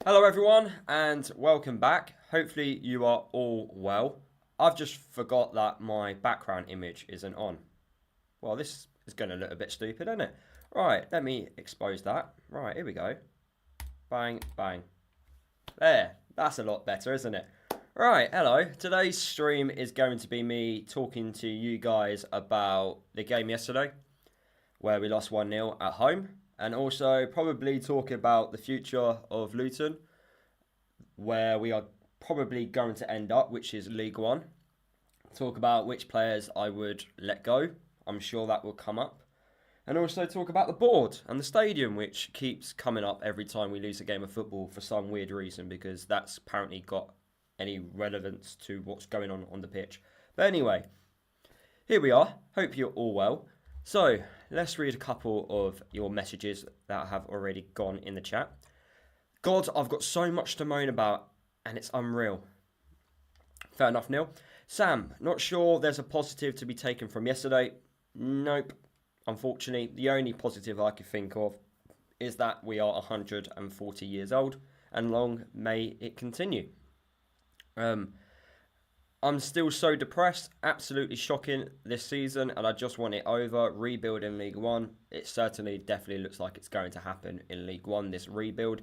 Hello everyone and welcome back. Hopefully you are all well. I've just forgot that my background image isn't on. Well, this is going to look a bit stupid, isn't it? Right, let me expose that. Right, here we go. Bang, bang. There, that's a lot better, isn't it? Right, hello. Today's stream is going to be me talking to you guys about the game yesterday, where we lost 1-0 at home, and also probably talk about the future of Luton, where we are probably going to end up, which is League One. Talk about which players I would let go. I'm sure that will come up. And also talk about the board and the stadium, which keeps coming up every time we lose a game of football for some weird reason, because that's apparently got any relevance to what's going on the pitch. But anyway, here we are. Hope you're all well. So, let's read a couple of your messages that have already gone in the chat. God, I've got so much to moan about, and it's unreal. Fair enough, Neil. Sam, not sure there's a positive to be taken from yesterday. Nope. Unfortunately, the only positive I could think of is that we are 140 years old, and long may it continue. I'm still so depressed. Absolutely shocking this season, and I just want it over. Rebuild in League One. It certainly, definitely looks like it's going to happen in League One, this rebuild.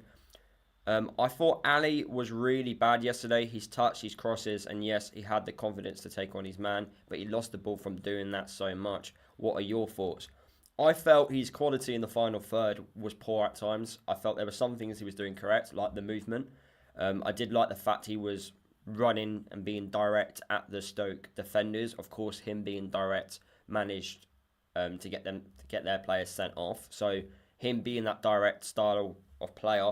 I thought Ali was really bad yesterday. His touch, his crosses, and yes, he had the confidence to take on his man, but he lost the ball from doing that so much. What are your thoughts? I felt his quality in the final third was poor at times. I felt there were some things he was doing correct, like the movement. I did like the fact he was running and being direct at the Stoke defenders. Of course, him being direct managed to get their players sent off. So him being that direct style of player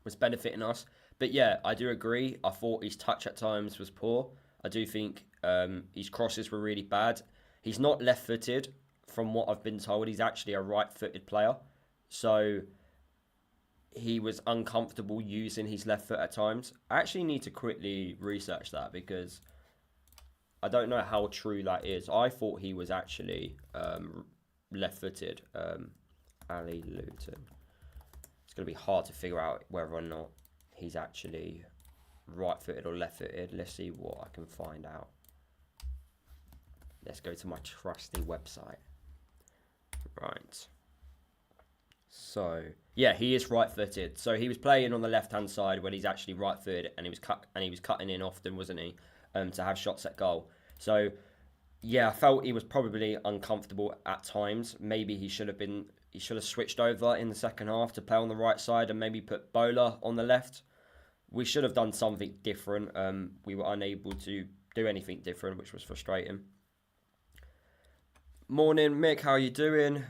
was benefiting us. But yeah, I do agree. I thought his touch at times was poor. I do think his crosses were really bad. He's not left-footed, from what I've been told. He's actually a right-footed player. So he was uncomfortable using his left foot at times. I actually need to quickly research that because I don't know how true that is. I thought he was actually left-footed. Ali Luton. It's going to be hard to figure out whether or not he's actually right-footed or left-footed. Let's see what I can find out. Let's go to my trusty website. Right. So, yeah, he is right-footed. So he was playing on the left-hand side when he's actually right-footed, and he was cutting in often, wasn't he, to have shots at goal. So, yeah, I felt he was probably uncomfortable at times. Maybe he should have switched over in the second half to play on the right side and maybe put Bowler on the left. We should have done something different. We were unable to do anything different, which was frustrating. Morning, Mick. How are you doing?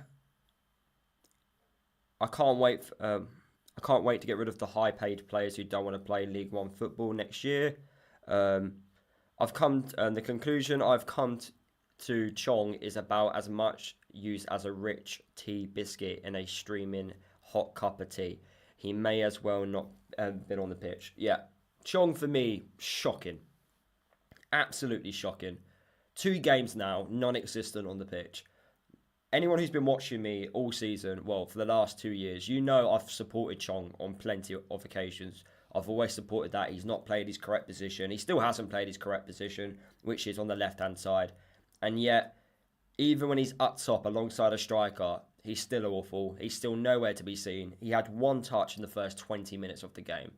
I can't wait to get rid of the high-paid players who don't want to play League One football next year. The conclusion I've come to Chong is about as much use as a rich tea biscuit in a streaming hot cup of tea. He may as well not been on the pitch. Yeah, Chong for me, shocking, absolutely shocking. 2 games now, non-existent on the pitch. Anyone who's been watching me all season, well, for the last 2 years, you know I've supported Chong on plenty of occasions. I've always supported that. He's not played his correct position. He still hasn't played his correct position, which is on the left-hand side. And yet, even when he's up top alongside a striker, he's still awful. He's still nowhere to be seen. He had 1 touch in the first 20 minutes of the game.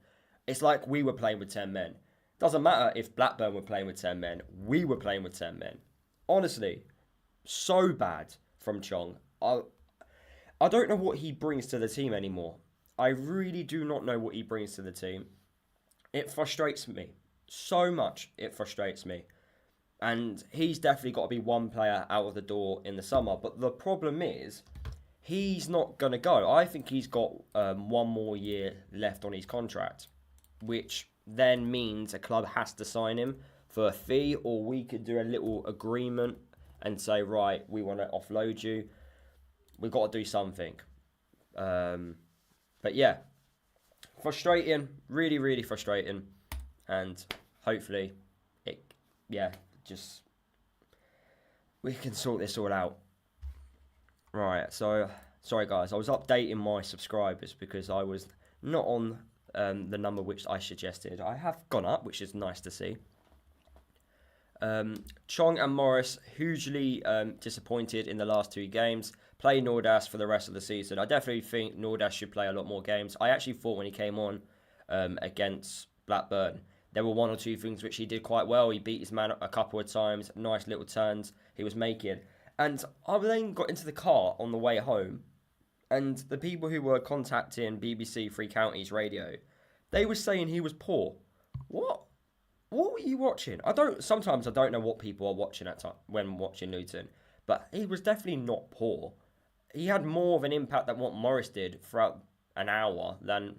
It's like we were playing with 10 men. Doesn't matter if Blackburn were playing with 10 men. We were playing with 10 men. Honestly, so bad from Chong. I don't know what he brings to the team anymore. I really do not know what he brings to the team. It frustrates me so much. It frustrates me. And he's definitely got to be one player out of the door in the summer. But the problem is, he's not going to go. I think he's got 1 more year left on his contract, which then means a club has to sign him for a fee, or we could do a little agreement and say, right, we want to offload you. We've got to do something. But yeah, frustrating, really, really frustrating. And hopefully, we can sort this all out. Right, so, sorry guys, I was updating my subscribers because I was not on the number which I suggested. I have gone up, which is nice to see. Chong and Morris hugely disappointed in the last 2 games. Play Nordas for the rest of the season. I definitely think Nordas should play a lot more games. I actually thought when he came on against Blackburn, there were 1 or 2 things which he did quite well. He beat his man a couple of times, nice little turns he was making. And I then got into the car on the way home, and the people who were contacting BBC Three Counties radio, they were saying he was poor. What? What were you watching? Sometimes I don't know what people are watching at time when watching Luton, but he was definitely not poor. He had more of an impact than what Morris did throughout an hour than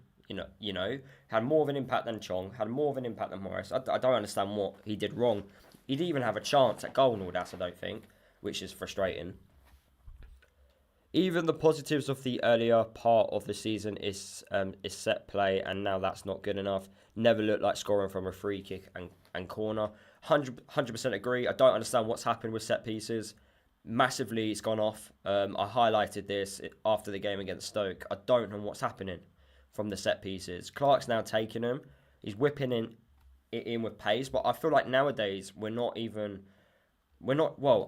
had more of an impact than Chong, had more of an impact than Morris. I don't understand what he did wrong. He didn't even have a chance at goal and all that, I don't think, which is frustrating. Even the positives of the earlier part of the season is set play, and now that's not good enough. Never looked like scoring from a free kick and corner. 100% agree. I don't understand what's happened with set pieces. Massively, it's gone off. I highlighted this after the game against Stoke. I don't know what's happening from the set pieces. Clark's now taking them. He's whipping it in with pace, but I feel like nowadays I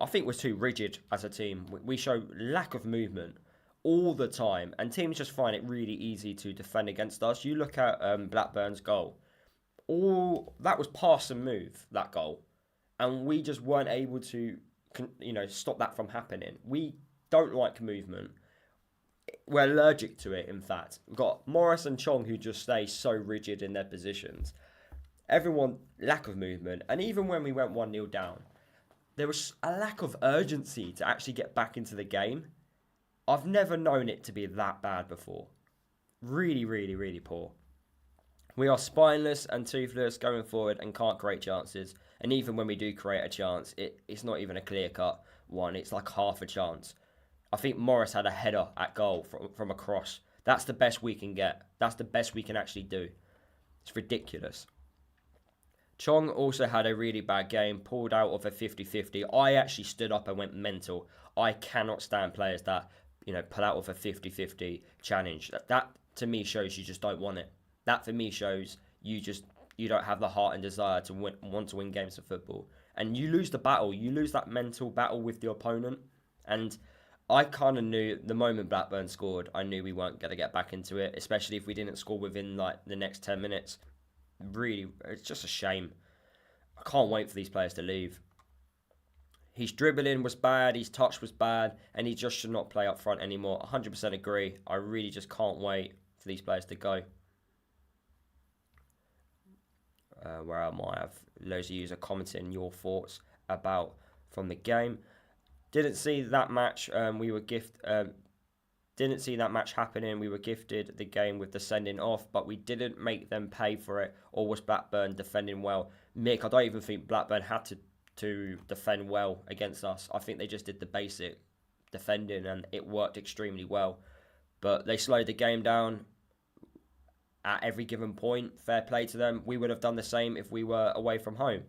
think we're too rigid as a team. We show lack of movement all the time, and teams just find it really easy to defend against us. You look at Blackburn's goal. All that was pass and move, that goal, and we just weren't able to, stop that from happening. We don't like movement. We're allergic to it, in fact. We've got Morris and Chong who just stay so rigid in their positions. Everyone, lack of movement, and even when we went 1-0 down, there was a lack of urgency to actually get back into the game. I've never known it to be that bad before. Really, really, really poor. We are spineless and toothless going forward and can't create chances. And even when we do create a chance, it's not even a clear-cut one. It's like half a chance. I think Morris had a header at goal from a cross. That's the best we can get. That's the best we can actually do. It's ridiculous. Chong also had a really bad game, pulled out of a 50-50. I actually stood up and went mental. I cannot stand players that, pull out of a 50-50 challenge. That to me shows you just don't want it. That for me shows you don't have the heart and desire to want to win games of football. And you lose the battle. You lose that mental battle with the opponent. And I kind of knew the moment Blackburn scored, I knew we weren't going to get back into it, especially if we didn't score within the next 10 minutes. Really, it's just a shame. I can't wait for these players to leave. His dribbling was bad, his touch was bad, and he just should not play up front anymore. 100% agree. I really just can't wait for these players to go. Where am I? I have loads of you commenting your thoughts about from the game. Didn't see that match. Didn't see that match happening. We were gifted the game with the sending off, but we didn't make them pay for it. Or was Blackburn defending well? Mick, I don't even think Blackburn had to defend well against us. I think they just did the basic defending and it worked extremely well. But they slowed the game down at every given point. Fair play to them. We would have done the same if we were away from home.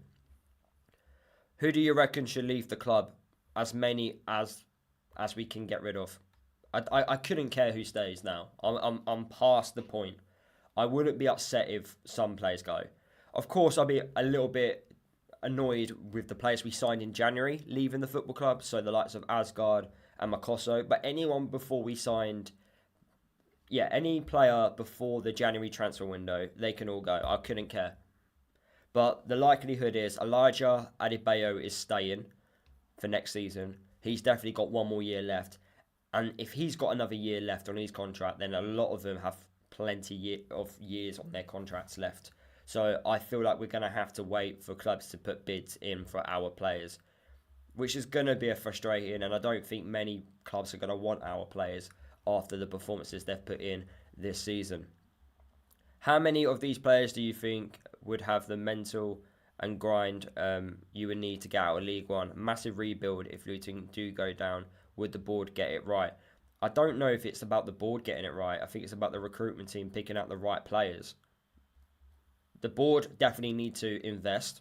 Who do you reckon should leave the club? As many as we can get rid of. I couldn't care who stays now. I'm past the point. I wouldn't be upset if some players go. Of course, I'll be a little bit annoyed with the players we signed in January leaving the football club, so the likes of Asgard and Makoso. But anyone before we signed, any player before the January transfer window, they can all go. I couldn't care. But the likelihood is Elijah Adebayo is staying for next season. He's definitely got 1 more year left. And if he's got another year left on his contract, then a lot of them have plenty of years on their contracts left. So I feel like we're going to have to wait for clubs to put bids in for our players, which is going to be frustrating. And I don't think many clubs are going to want our players after the performances they've put in this season. How many of these players do you think would have the mental and grind you would need to get out of League One? Massive rebuild if Luton do go down. Would the board get it right? I don't know if it's about the board getting it right. I think it's about the recruitment team picking out the right players. The board definitely need to invest.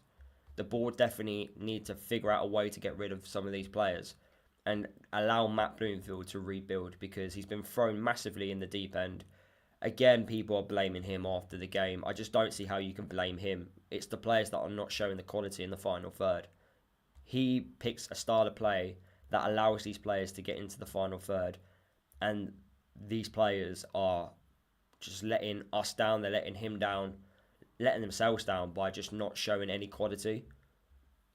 The board definitely need to figure out a way to get rid of some of these players and allow Matt Bloomfield to rebuild, because he's been thrown massively in the deep end Again, people are blaming him after the game. I just don't see how you can blame him. It's the players that are not showing the quality in the final third. He picks a style of play that allows these players to get into the final third, and these players are just letting us down. They're letting him down, letting themselves down by just not showing any quality.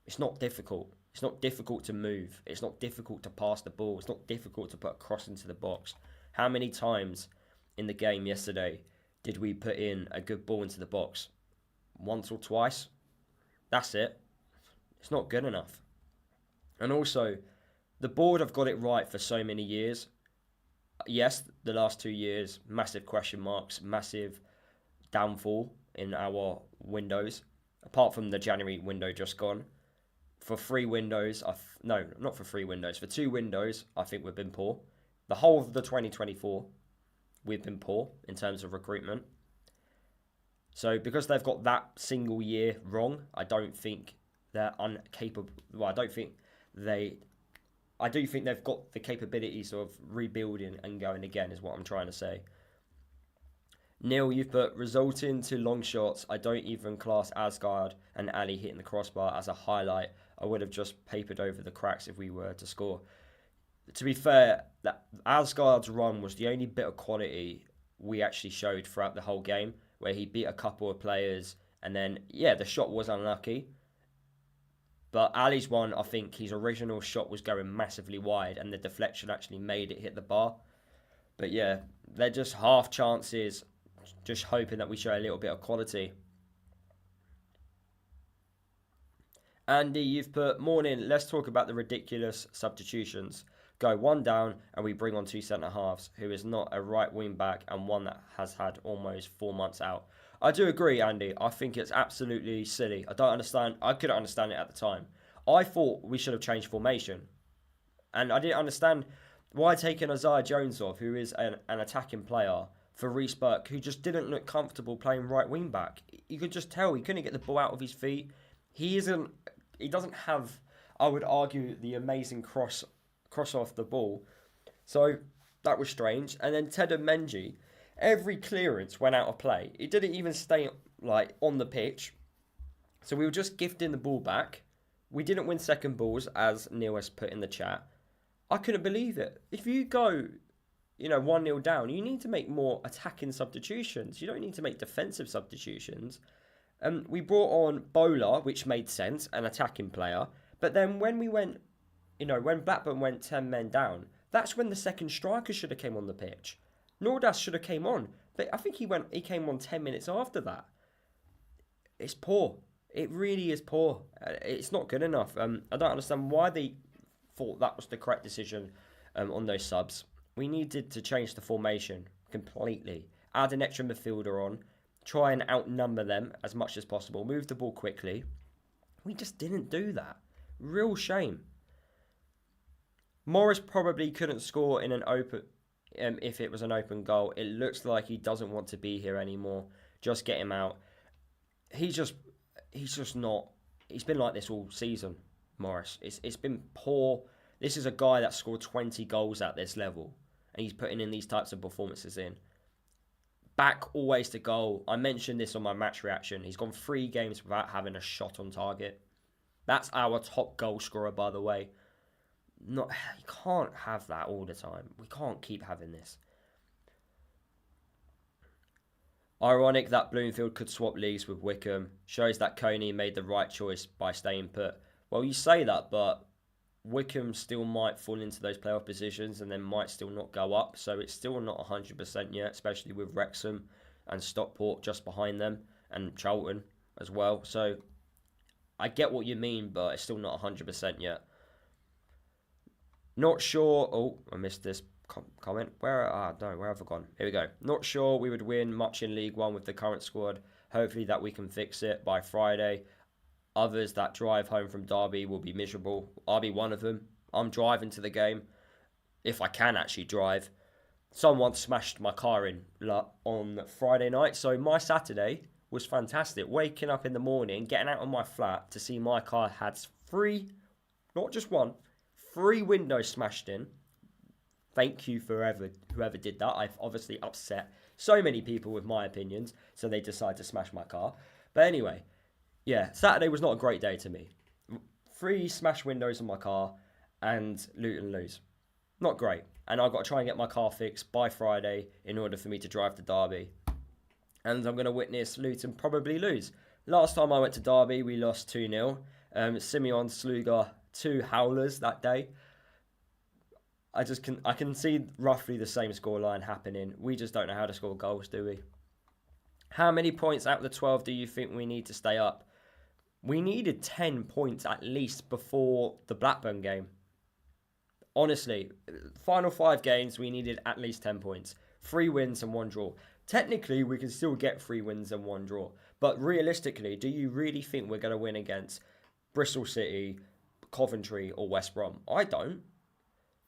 It's not difficult. It's not difficult to move. It's not difficult to pass the ball. It's not difficult to put a cross into the box. How many times in the game yesterday did we put in a good ball into the box? Once or twice. That's it. It's not good enough. And also, the board have got it right for so many years. Yes, the last 2 years, massive question marks, massive downfall in our windows. Apart from the January window just gone. For 3 windows, no, not for 3 windows. For 2 windows, I think we've been poor. The whole of the 2024, we've been poor in terms of recruitment. So because they've got that single year wrong, I don't think they're incapable. Well, I do think they've got the capabilities of rebuilding and going again, is what I'm trying to say. Neil, you've put resulting to long shots. I don't even class Asgard and Ali hitting the crossbar as a highlight. I would have just papered over the cracks if we were to score. To be fair, that Asgard's run was the only bit of quality we actually showed throughout the whole game, where he beat a couple of players, and then, yeah, the shot was unlucky. But Ali's one, I think his original shot was going massively wide, and the deflection actually made it hit the bar. But yeah, they're just half chances, just hoping that we show a little bit of quality. Andy, you've put, morning, let's talk about the ridiculous substitutions. Go 1 down and we bring on 2 centre-halves, who is not a right wing-back and one that has had almost 4 months out. I do agree, Andy. I think it's absolutely silly. I don't understand. I couldn't understand it at the time. I thought we should have changed formation. And I didn't understand why taking Isaiah Jones off, who is an attacking player, for Reece Burke, who just didn't look comfortable playing right wing-back. You could just tell he couldn't get the ball out of his feet. He doesn't have, I would argue, the amazing cross off the ball. So that was strange. And then Tedder Menji, every clearance went out of play. It didn't even stay on the pitch. So we were just gifting the ball back. We didn't win second balls, as Neil has put in the chat. I couldn't believe it. If you go, 1-0 down, you need to make more attacking substitutions. You don't need to make defensive substitutions. We brought on Bola, which made sense, an attacking player. But then when we went, when Blackburn went 10 men down, that's when the second striker should have came on the pitch. Nordas should have came on, but I think he came on 10 minutes after that. It's poor. It really is poor. It's not good enough. I don't understand why they thought that was the correct decision on those subs. We needed to change the formation completely. Add an extra midfielder on. Try and outnumber them as much as possible. Move the ball quickly. We just didn't do that. Real shame. Morris probably couldn't score in an open if it was an open goal. It looks like he doesn't want to be here anymore. Just get him out. He's just not. He's been like this all season, Morris. It's been poor. This is a guy that scored 20 goals at this level, and he's putting in these types of performances in. Back always to goal. I mentioned this on my match reaction. He's gone 3 games without having a shot on target. That's our top goal scorer, by the way. You can't have that all the time. We can't keep having this. Ironic that Bloomfield could swap leagues with Wickham. Shows that Coney made the right choice by staying put. Well, you say that, but Wickham still might fall into those playoff positions and then might still not go up. So it's still not 100% yet, especially with Wrexham and Stockport just behind them and Charlton as well. So I get what you mean, but it's still not 100% yet. Not sure. Oh, I missed this comment. Where have I gone? Here we go. Not sure we would win much in League One with the current squad. Hopefully that we can fix it by Friday. Others that drive home from Derby will be miserable. I'll be one of them. I'm driving to the game, if I can actually drive. Someone smashed my car in on Friday night, so my Saturday was fantastic. Waking up in the morning, getting out of my flat to see my car had 3, not just 1, 3 windows smashed in. Thank you for whoever did that. I've obviously upset So many people with my opinions, so they decide to smash my car. But anyway, yeah, Saturday was not a great day to me. 3 smashed windows on my car and Luton lose. Not great. And I've got to try and get my car fixed by Friday in order for me to drive to Derby. And I'm going to witness Luton probably lose. Last time I went to Derby, we lost 2-0. Simeon Sluga, 2 howlers that day. I can see roughly the same scoreline happening. We just don't know how to score goals, do we? How many points out of the 12 do you think we need to stay up? We needed 10 points at least before the Blackburn game. Honestly, final 5 games, we needed at least 10 points. 3 wins and 1 draw. Technically, we can still get 3 wins and 1 draw. But realistically, do you really think we're going to win against Bristol City, Coventry or West Brom? I don't.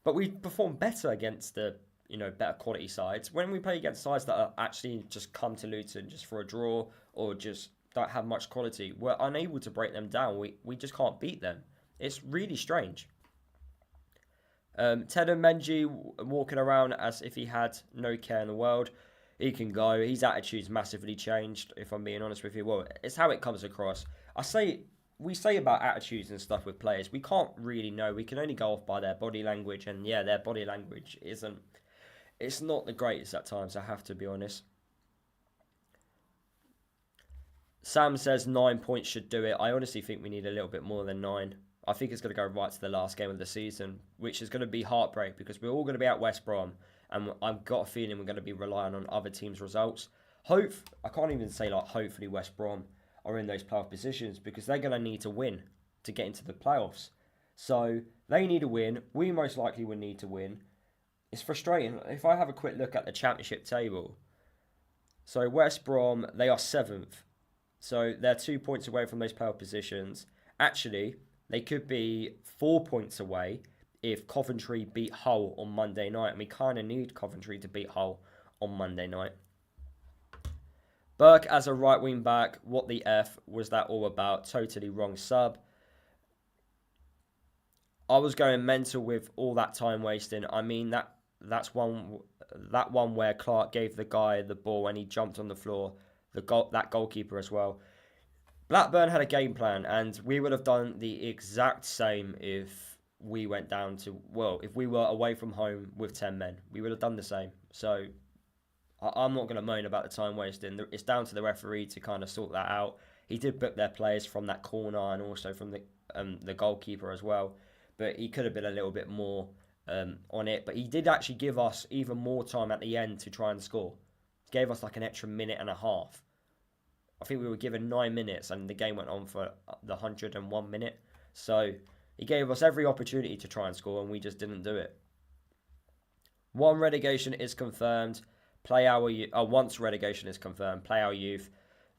But we perform better against the better quality sides. When we play against sides that are actually just come to Luton just for a draw or just don't have much quality, we're unable to break them down. We just can't beat them. It's really strange. Tedem Menji walking around as if he had no care in the world. He can go. His attitude's massively changed, if I'm being honest with you. Well, it's how it comes across. We say about attitudes and stuff with players, we can't really know. We can only go off by their body language, and yeah, their body language it's not the greatest at times, I have to be honest. Sam says 9 points should do it. I honestly think we need a little bit more than 9. I think it's going to go right to the last game of the season, which is going to be heartbreak because we're all going to be at West Brom, and I've got a feeling we're going to be relying on other teams' results. I can't even say hopefully West Brom are in those playoff positions because they're going to need to win to get into the playoffs. So they need a win. We most likely will need to win. It's frustrating. If I have a quick look at the championship table, so West Brom, they are 7th. So they're 2 points away from those playoff positions. Actually, they could be 4 points away if Coventry beat Hull on Monday night. And we kind of need Coventry to beat Hull on Monday night. Burke as a right wing back, what the F was that all about? Totally wrong sub. I was going mental with all that time wasting. I mean, that one where Clark gave the guy the ball and he jumped on the floor, that goalkeeper as well. Blackburn had a game plan, and we would have done the exact same if we went down to, if we were away from home with 10 men. We would have done the same. So I'm not going to moan about the time wasting. It's down to the referee to kind of sort that out. He did book their players from that corner and also from the goalkeeper as well. But he could have been a little bit more on it. But he did actually give us even more time at the end to try and score. He gave us like an extra minute and a half. I think we were given 9 minutes and the game went on for the 101 minute. So he gave us every opportunity to try and score and we just didn't do it. One relegation is confirmed. Once relegation is confirmed, play our youth.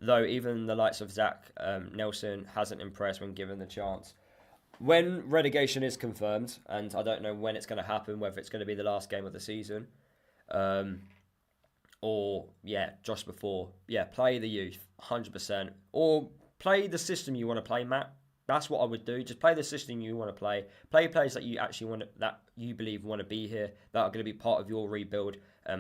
Though even the likes of Zach Nelson hasn't impressed when given the chance. When relegation is confirmed, and I don't know when it's going to happen, whether it's going to be the last game of the season, or just before, play the youth 100%, or play the system you want to play, Matt. That's what I would do. Just play the system you want to play. Play players that you actually that you believe want to be here, that are going to be part of your rebuild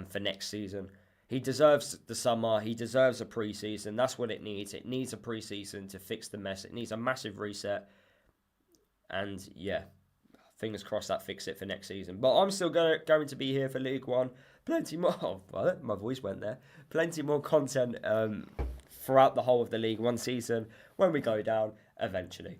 for next season. He deserves the summer. He deserves a pre-season. That's what it needs. It needs a pre-season to fix the mess. It needs a massive reset. And fingers crossed that fix it for next season. But I'm still going to be here for League One. Plenty more. Oh, my voice went there. Plenty more content throughout the whole of the League One season when we go down eventually.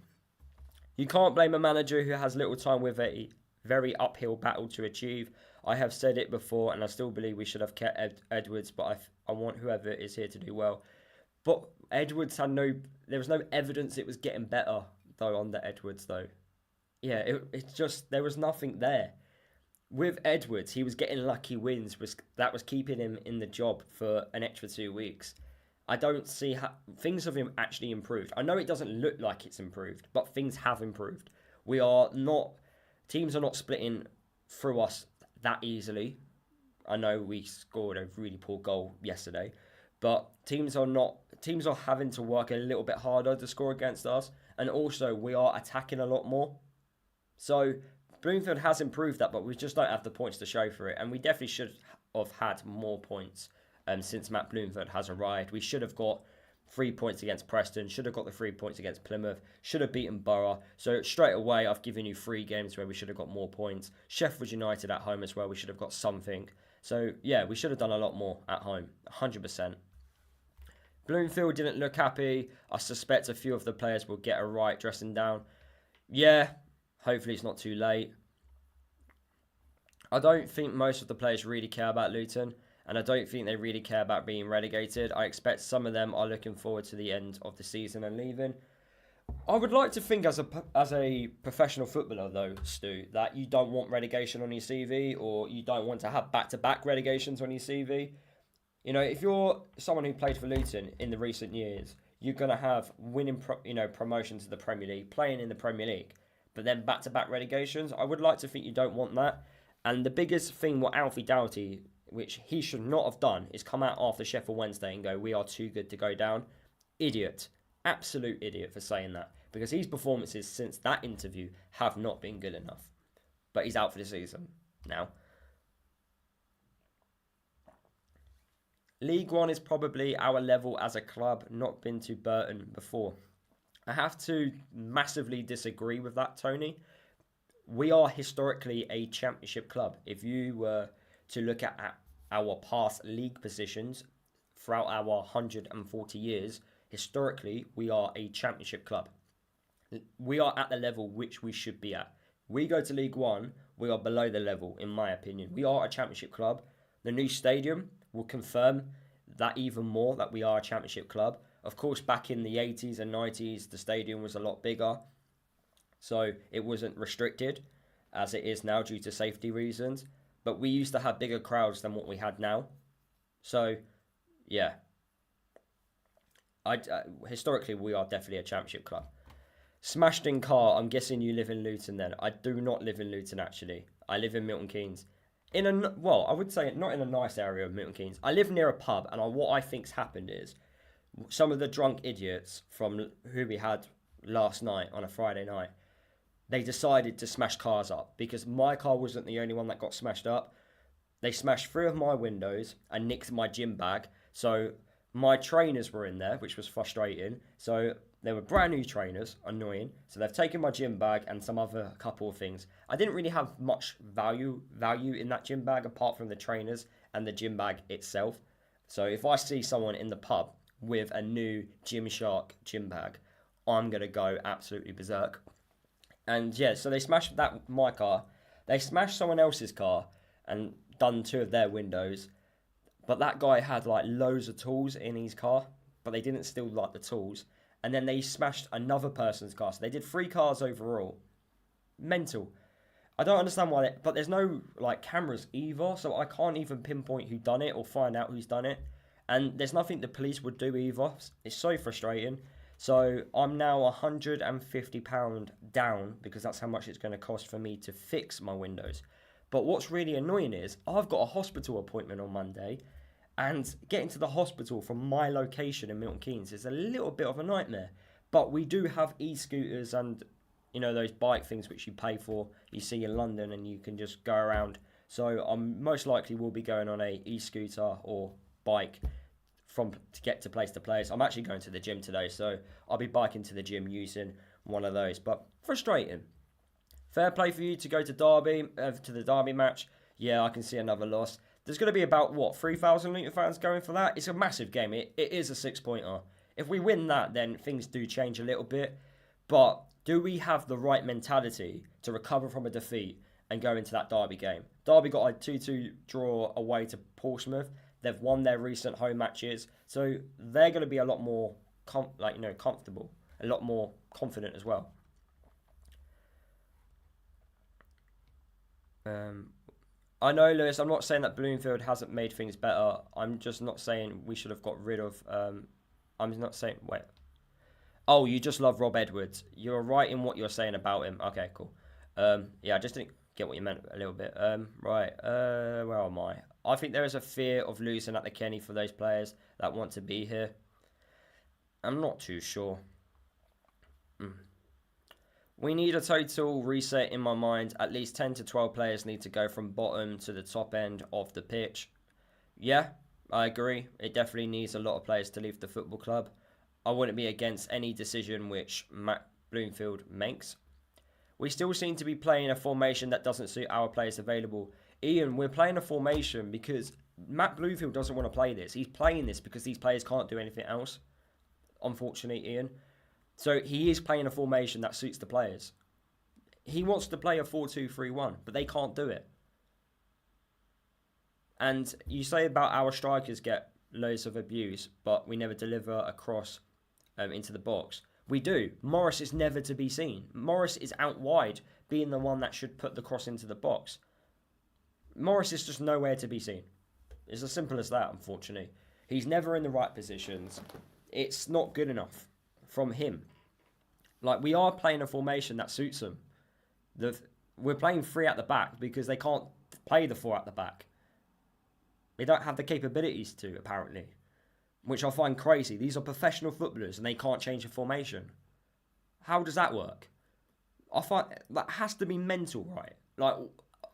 You can't blame a manager who has little time with a very uphill battle to achieve. I have said it before, and I still believe we should have kept Edwards, but I want whoever is here to do well. But Edwards there was no evidence it was getting better though under Edwards though. It's just there was nothing there. With Edwards, he was getting lucky wins, that was keeping him in the job for an extra 2 weeks. I don't see how things have actually improved. I know it doesn't look like it's improved, but things have improved. Teams are not splitting through us that easily. I know we scored a really poor goal yesterday, but teams are having to work a little bit harder to score against us, and also we are attacking a lot more. So Bloomfield has improved that, but we just don't have the points to show for it, and we definitely should have had more points since Matt Bloomfield has arrived. We should have got 3 points against Preston, should have got the 3 points against Plymouth, should have beaten Borough. So straight away, I've given you 3 games where we should have got more points. Sheffield United at home as well, we should have got something. So yeah, we should have done a lot more at home, 100%. Bloomfield didn't look happy. I suspect a few of the players will get a right dressing down. Yeah, hopefully it's not too late. I don't think most of the players really care about Luton, and I don't think they really care about being relegated. I expect some of them are looking forward to the end of the season and leaving. I would like to think as a professional footballer, though, Stu, that you don't want relegation on your CV, or you don't want to have back-to-back relegations on your CV. You know, if you're someone who played for Luton in the recent years, you're going to have winning, promotion to the Premier League, playing in the Premier League, but then back-to-back relegations. I would like to think you don't want that. And the biggest thing what Alfie Doughty, which he should not have done, is come out after Sheffield Wednesday and go, we are too good to go down. Idiot. Absolute idiot for saying that. Because his performances since that interview have not been good enough. But he's out for the season now. League One is probably our level as a club, not been to Burton before. I have to massively disagree with that, Tony. We are historically a championship club. If you were to look at our past league positions throughout our 140 years, historically, we are a championship club. We are at the level which we should be at. We go to League One, we are below the level, in my opinion. We are a championship club. The new stadium will confirm that even more, that we are a championship club. Of course, back in the 80s and 90s, the stadium was a lot bigger. So it wasn't restricted, as it is now due to safety reasons. But we used to have bigger crowds than what we had now. So, yeah. Historically, we are definitely a championship club. Smashed in car, I'm guessing you live in Luton then. I do not live in Luton, actually. I live in Milton Keynes. I would say not in a nice area of Milton Keynes. I live near a pub, and what I think's happened is some of the drunk idiots from who we had last night on a Friday night, they decided to smash cars up because my car wasn't the only one that got smashed up. They smashed 3 of my windows and nicked my gym bag. So my trainers were in there, which was frustrating. So they were brand new trainers, annoying. So they've taken my gym bag and some other couple of things. I didn't really have much value in that gym bag apart from the trainers and the gym bag itself. So if I see someone in the pub with a new Gymshark gym bag, I'm going to go absolutely berserk. And yeah, so they smashed my car. They smashed someone else's car and done 2 of their windows. But that guy had like loads of tools in his car, but they didn't steal like the tools. And then they smashed another person's car. So they did 3 cars overall. Mental. I don't understand why, but there's no like cameras either, so I can't even pinpoint who done it or find out who's done it. And there's nothing the police would do either. It's so frustrating. So I'm now £150 down because that's how much it's going to cost for me to fix my windows. But what's really annoying is I've got a hospital appointment on Monday, and getting to the hospital from my location in Milton Keynes is a little bit of a nightmare. But we do have e-scooters and, those bike things which you pay for, you see in London, and you can just go around. So I most likely will be going on a e-scooter or bike to get to place. I'm actually going to the gym today, so I'll be biking to the gym using one of those. But frustrating. Fair play for you to go to Derby, to the Derby match. Yeah, I can see another loss. There's going to be about, 3,000 Luton fans going for that? It's a massive game. It is a 6-pointer. If we win that, then things do change a little bit. But do we have the right mentality to recover from a defeat and go into that Derby game? Derby got a 2-2 draw away to Portsmouth. They've won their recent home matches. So they're going to be a lot more comfortable, a lot more confident as well. I know, Lewis, I'm not saying that Bloomfield hasn't made things better. I'm just not saying we should have got rid of... I'm not saying... Wait. Oh, you just love Rob Edwards. You're right in what you're saying about him. Okay, cool. Yeah, I just didn't get what you meant a little bit. Right. Where am I? I think there is a fear of losing at the Kenny for those players that want to be here. I'm not too sure. We need a total reset in my mind. At least 10 to 12 players need to go from bottom to the top end of the pitch. Yeah, I agree. It definitely needs a lot of players to leave the football club. I wouldn't be against any decision which Matt Bloomfield makes. We still seem to be playing a formation that doesn't suit our players available. Ian, we're playing a formation because Matt Bloomfield doesn't want to play this. He's playing this because these players can't do anything else. Unfortunately, Ian. So he is playing a formation that suits the players. He wants to play a 4-2-3-1, but they can't do it. And you say about our strikers get loads of abuse, but we never deliver a cross into the box. We do. Morris is never to be seen. Morris is out wide, being the one that should put the cross into the box. Morris is just nowhere to be seen. It's as simple as that, unfortunately. He's never in the right positions. It's not good enough from him. Like, we are playing a formation that suits them. We're playing 3 at the back because they can't play the 4 at the back. They don't have the capabilities to, apparently. Which I find crazy. These are professional footballers and they can't change a formation. How does that work? I find that has to be mental, right? Like,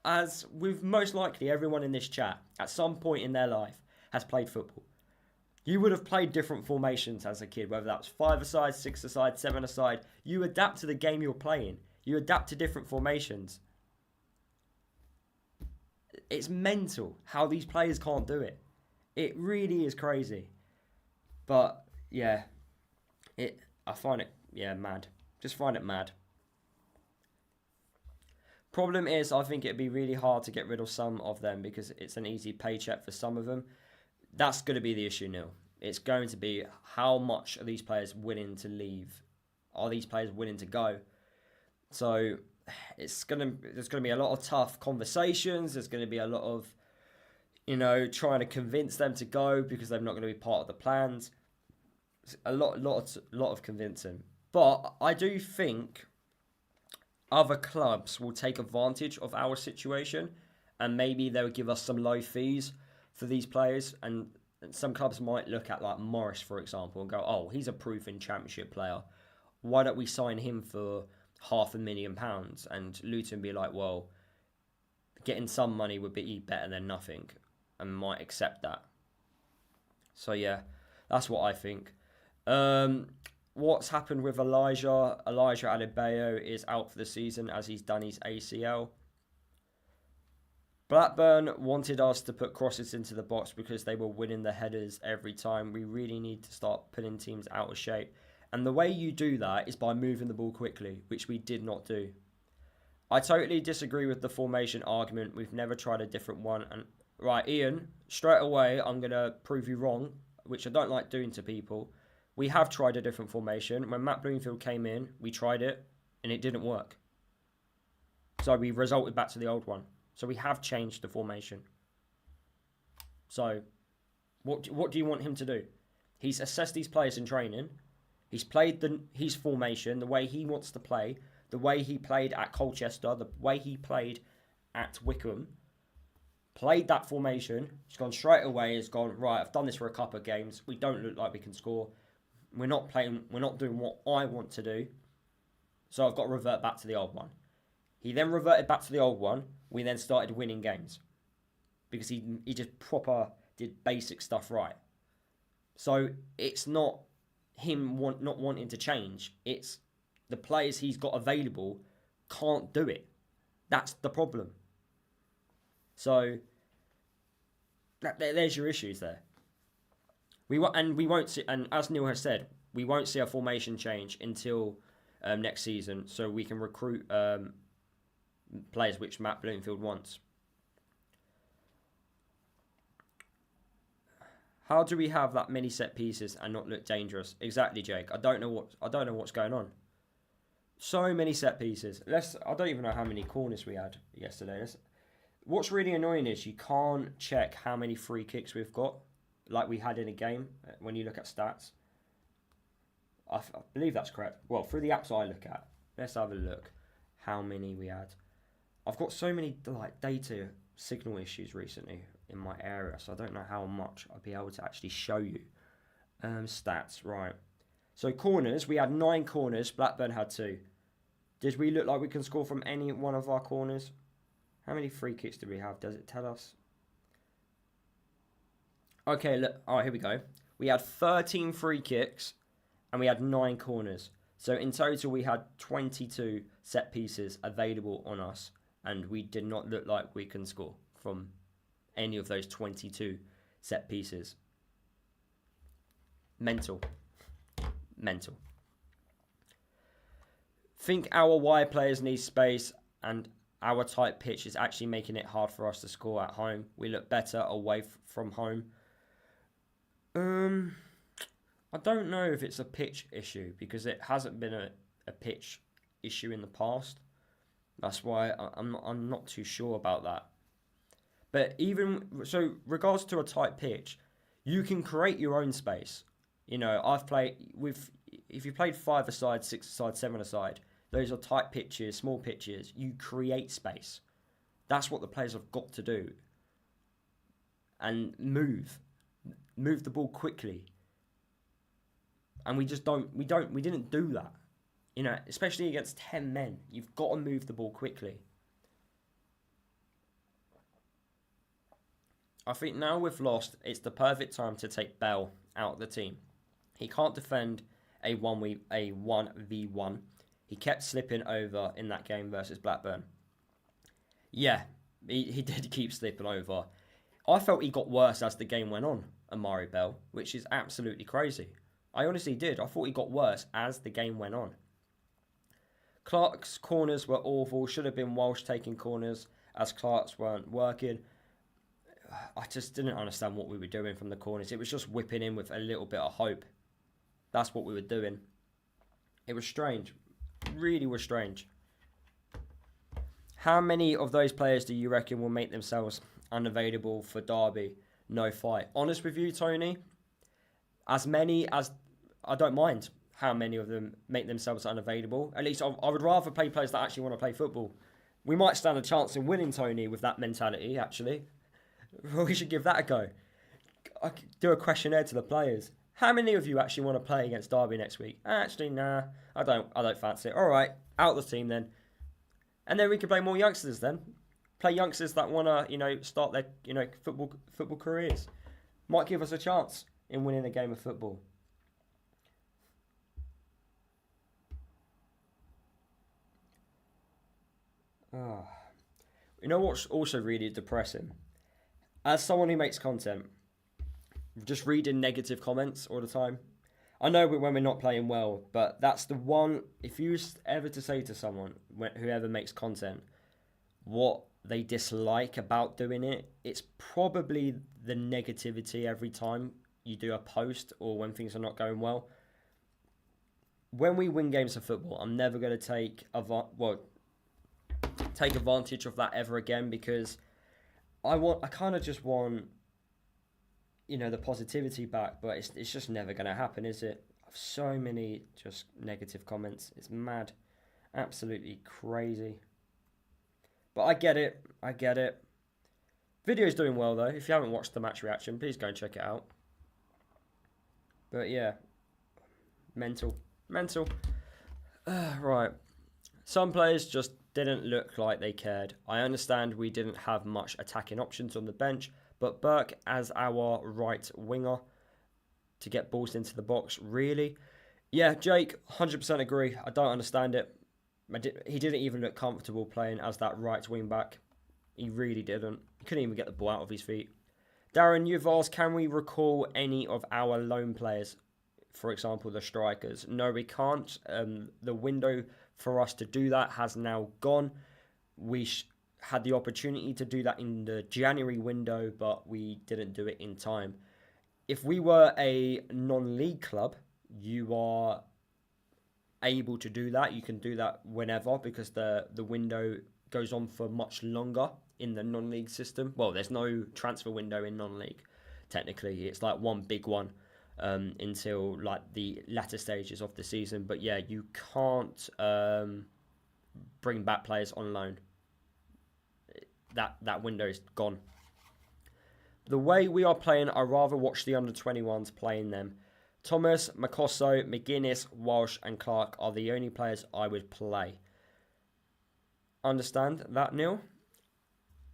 as with most likely everyone in this chat, at some point in their life, has played football. You would have played different formations as a kid, whether that was 5-a-side, 6-a-side, 7-a-side. You adapt to the game you're playing. You adapt to different formations. It's mental how these players can't do it. It really is crazy. But, yeah, I find it, mad. Just find it mad. Problem is, I think it'd be really hard to get rid of some of them because it's an easy paycheck for some of them. That's going to be the issue, Neil. It's going to be how much are these players willing to leave? Are these players willing to go? So there's going to be a lot of tough conversations. There's going to be a lot of, trying to convince them to go because they're not going to be part of the plans. A lot of convincing. But I do think other clubs will take advantage of our situation and maybe they'll give us some low fees for these players. And some clubs might look at like Morris, for example, and go, oh, he's a proven championship player. Why don't we sign him for £500,000? And Luton be like, well, getting some money would be better than nothing and might accept that. So, yeah, that's what I think. What's happened with Elijah? Elijah Adebayo is out for the season as he's done his ACL. Blackburn wanted us to put crosses into the box because they were winning the headers every time. We really need to start putting teams out of shape. And the way you do that is by moving the ball quickly, which we did not do. I totally disagree with the formation argument. We've never tried a different one. And right, Ian, straight away, I'm going to prove you wrong, which I don't like doing to people. We have tried a different formation. When Matt Bloomfield came in, we tried it, and it didn't work. So we resorted back to the old one. So we have changed the formation. So what do you want him to do? He's assessed these players in training. He's played his formation the way he wants to play, the way he played at Colchester, the way he played at Wickham. Played that formation. He's gone straight away. He's gone, right, I've done this for a couple of games. We don't look like we can score. We're not doing what I want to do. So I've got to revert back to the old one. He then reverted back to the old one. We then started winning games. Because he just proper did basic stuff right. So it's not him not wanting to change. It's the players he's got available can't do it. That's the problem. So there's your issues there. We won't see, and as Neil has said, we won't see a formation change until next season, so we can recruit players which Matt Bloomfield wants. How do we have that many set pieces and not look dangerous? Exactly, Jake. I don't know what's going on. So many set pieces. I don't even know how many corners we had yesterday. What's really annoying is you can't check how many free kicks we've got, like we had in a game when you look at stats. I believe that's correct. Well, through the apps I look at, let's have a look how many we had. I've got so many data signal issues recently in my area, so I don't know how much I'll be able to actually show you. Stats, right. So corners, we had 9 corners, Blackburn had 2. Did we look like we can score from any one of our corners? How many free kicks do we have? Does it tell us? Okay, look. All right, here we go. We had 13 free kicks and we had 9 corners. So in total, we had 22 set pieces available on us, and we did not look like we can score from any of those 22 set pieces. Mental. Mental. Think our wide players need space, and our tight pitch is actually making it hard for us to score at home. We look better away from home. I don't know if it's a pitch issue because it hasn't been a pitch issue in the past. That's why I'm not too sure about that. But even so, regards to a tight pitch, you can create your own space. You know, I've played with, if you played 5-a-side, 6-a-side, 7-a-side, those are tight pitches, small pitches. You create space. That's what the players have got to do. And move the ball quickly. And we didn't do that. You know, especially against 10 men. You've got to move the ball quickly. I think now we've lost, it's the perfect time to take Bell out of the team. He can't defend a 1v1. He kept slipping over in that game versus Blackburn. Yeah, he did keep slipping over. I felt he got worse as the game went on, Amari Bell, which is absolutely crazy. I honestly did. I thought he got worse as the game went on. Clark's corners were awful. Should have been Walsh taking corners as Clark's weren't working. I just didn't understand what we were doing from the corners. It was just whipping in with a little bit of hope. That's what we were doing. It was strange. Really was strange. How many of those players do you reckon will make themselves unavailable for Derby? No fight. Honest with you, Tony, as many as... I don't mind how many of them make themselves unavailable. At least I would rather play players that actually want to play football. We might stand a chance in winning, Tony, with that mentality, actually. We should give that a go. I could do a questionnaire to the players. How many of you actually want to play against Derby next week? Actually, nah, I don't fancy it. All right, out the team then. And then we can play more youngsters then. Play youngsters that want to, start their, football careers. Might give us a chance in winning a game of football. Oh. You know what's also really depressing? As someone who makes content, just reading negative comments all the time. I know when we're not playing well, but that's the one, if you ever to say to someone, whoever makes content, what they dislike about doing it, it's probably the negativity every time you do a post or when things are not going well. When we win games of football, I'm never going to take advantage of that ever again, because I kind of just want, the positivity back, but it's just never going to happen, is it? So many just negative comments. It's mad. Absolutely crazy. But I get it. Video's doing well, though. If you haven't watched the match reaction, please go and check it out. But yeah. Mental. Right. Some players just didn't look like they cared. I understand we didn't have much attacking options on the bench, but Burke as our right winger to get balls into the box, really? Yeah, Jake, 100% agree. I don't understand it. He didn't even look comfortable playing as that right wing back. He really didn't. He couldn't even get the ball out of his feet. Darren, you've asked, can we recall any of our loan players? For example, the strikers. No, we can't. The window for us to do that has now gone. We had the opportunity to do that in the January window, but we didn't do it in time. If we were a non-league club, you are able to do that. You can do that whenever, because the window goes on for much longer in the non-league system. Well, there's no transfer window in non-league. Technically, it's like one big one until like the latter stages of the season. But yeah, you can't bring back players on loan. That window is gone. The way we are playing, I rather watch the under-21s playing them. Thomas, Makosso, McGuinness, Walsh and Clark are the only players I would play. Understand that, Neil?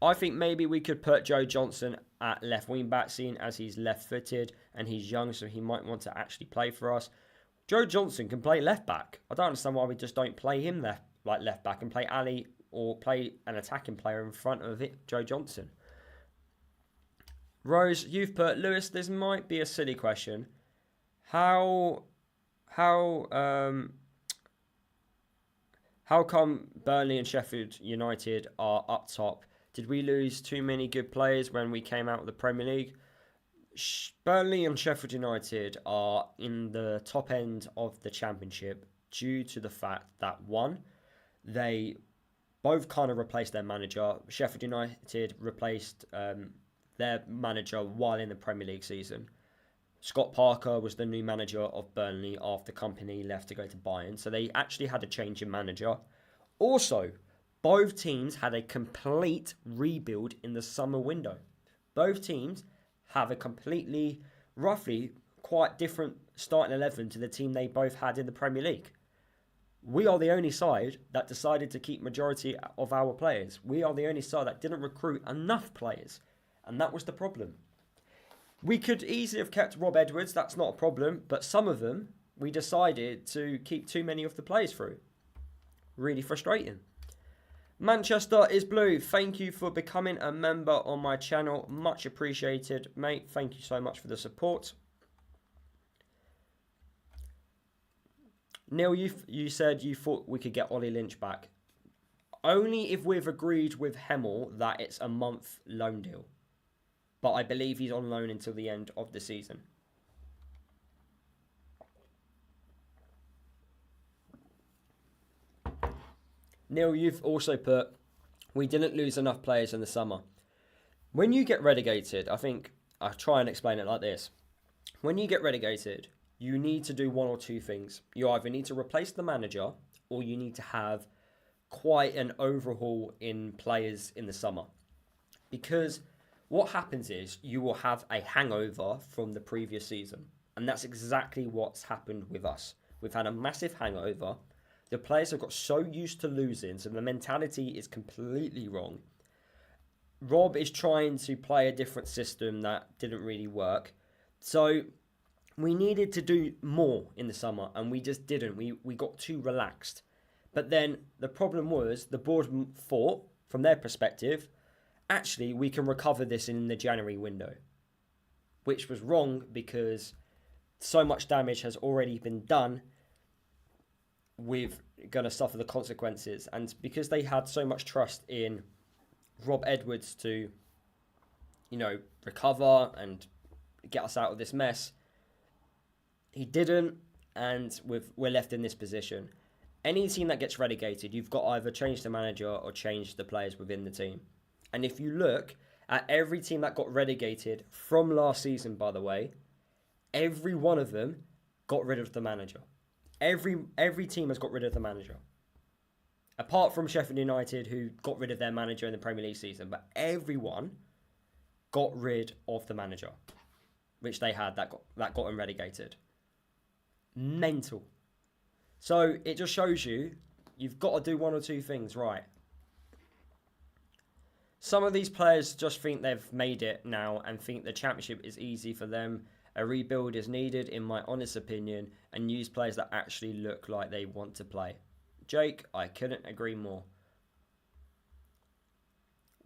I think maybe we could put Joe Johnson at left wing back, seeing as he's left footed and he's young, so he might want to actually play for us. Joe Johnson can play left back. I don't understand why we just don't play him left back and play Ali or play an attacking player in front of it, Joe Johnson. Rose, you've put Lewis. This might be a silly question. How come Burnley and Sheffield United are up top? Did we lose too many good players when we came out of the Premier League? Burnley and Sheffield United are in the top end of the Championship due to the fact that, one, they both kind of replaced their manager. Sheffield United replaced their manager while in the Premier League season. Scott Parker was the new manager of Burnley after Company left to go to Bayern. So they actually had a change in manager. Also, both teams had a complete rebuild in the summer window. Both teams have a completely, roughly, quite different starting 11 to the team they both had in the Premier League. We are the only side that decided to keep majority of our players. We are the only side that didn't recruit enough players. And that was the problem. We could easily have kept Rob Edwards, that's not a problem. But some of them, we decided to keep too many of the players through. Really frustrating. Manchester is blue. Thank you for becoming a member on my channel. Much appreciated, mate. Thank you so much for the support. Neil, you said you thought we could get Ollie Lynch back. Only if we've agreed with Hemel that it's a month loan deal. But I believe he's on loan until the end of the season. Neil, you've also put, we didn't lose enough players in the summer. When you get relegated, I think, I'll try and explain it like this. When you get relegated, you need to do one or two things. You either need to replace the manager or you need to have quite an overhaul in players in the summer. Because what happens is you will have a hangover from the previous season. And that's exactly what's happened with us. We've had a massive hangover. The players have got so used to losing, so the mentality is completely wrong. Rob is trying to play a different system that didn't really work. So we needed to do more in the summer, and we just didn't. We got too relaxed. But then the problem was the board thought, from their perspective, actually we can recover this in the January window. Which was wrong because so much damage has already been done. We're going to suffer the consequences. And because they had so much trust in Rob Edwards to, recover and get us out of this mess, he didn't, and we're left in this position. Any team that gets relegated, you've got to either change the manager or change the players within the team. And if you look at every team that got relegated from last season, by the way, every one of them got rid of the manager. Every team has got rid of the manager. Apart from Sheffield United, who got rid of their manager in the Premier League season. But everyone got rid of the manager, which they had, that got them relegated. Mental. So it just shows you've got to do one or two things right. Some of these players just think they've made it now and think the Championship is easy for them. A rebuild is needed, in my honest opinion, and use players that actually look like they want to play. Jake, I couldn't agree more.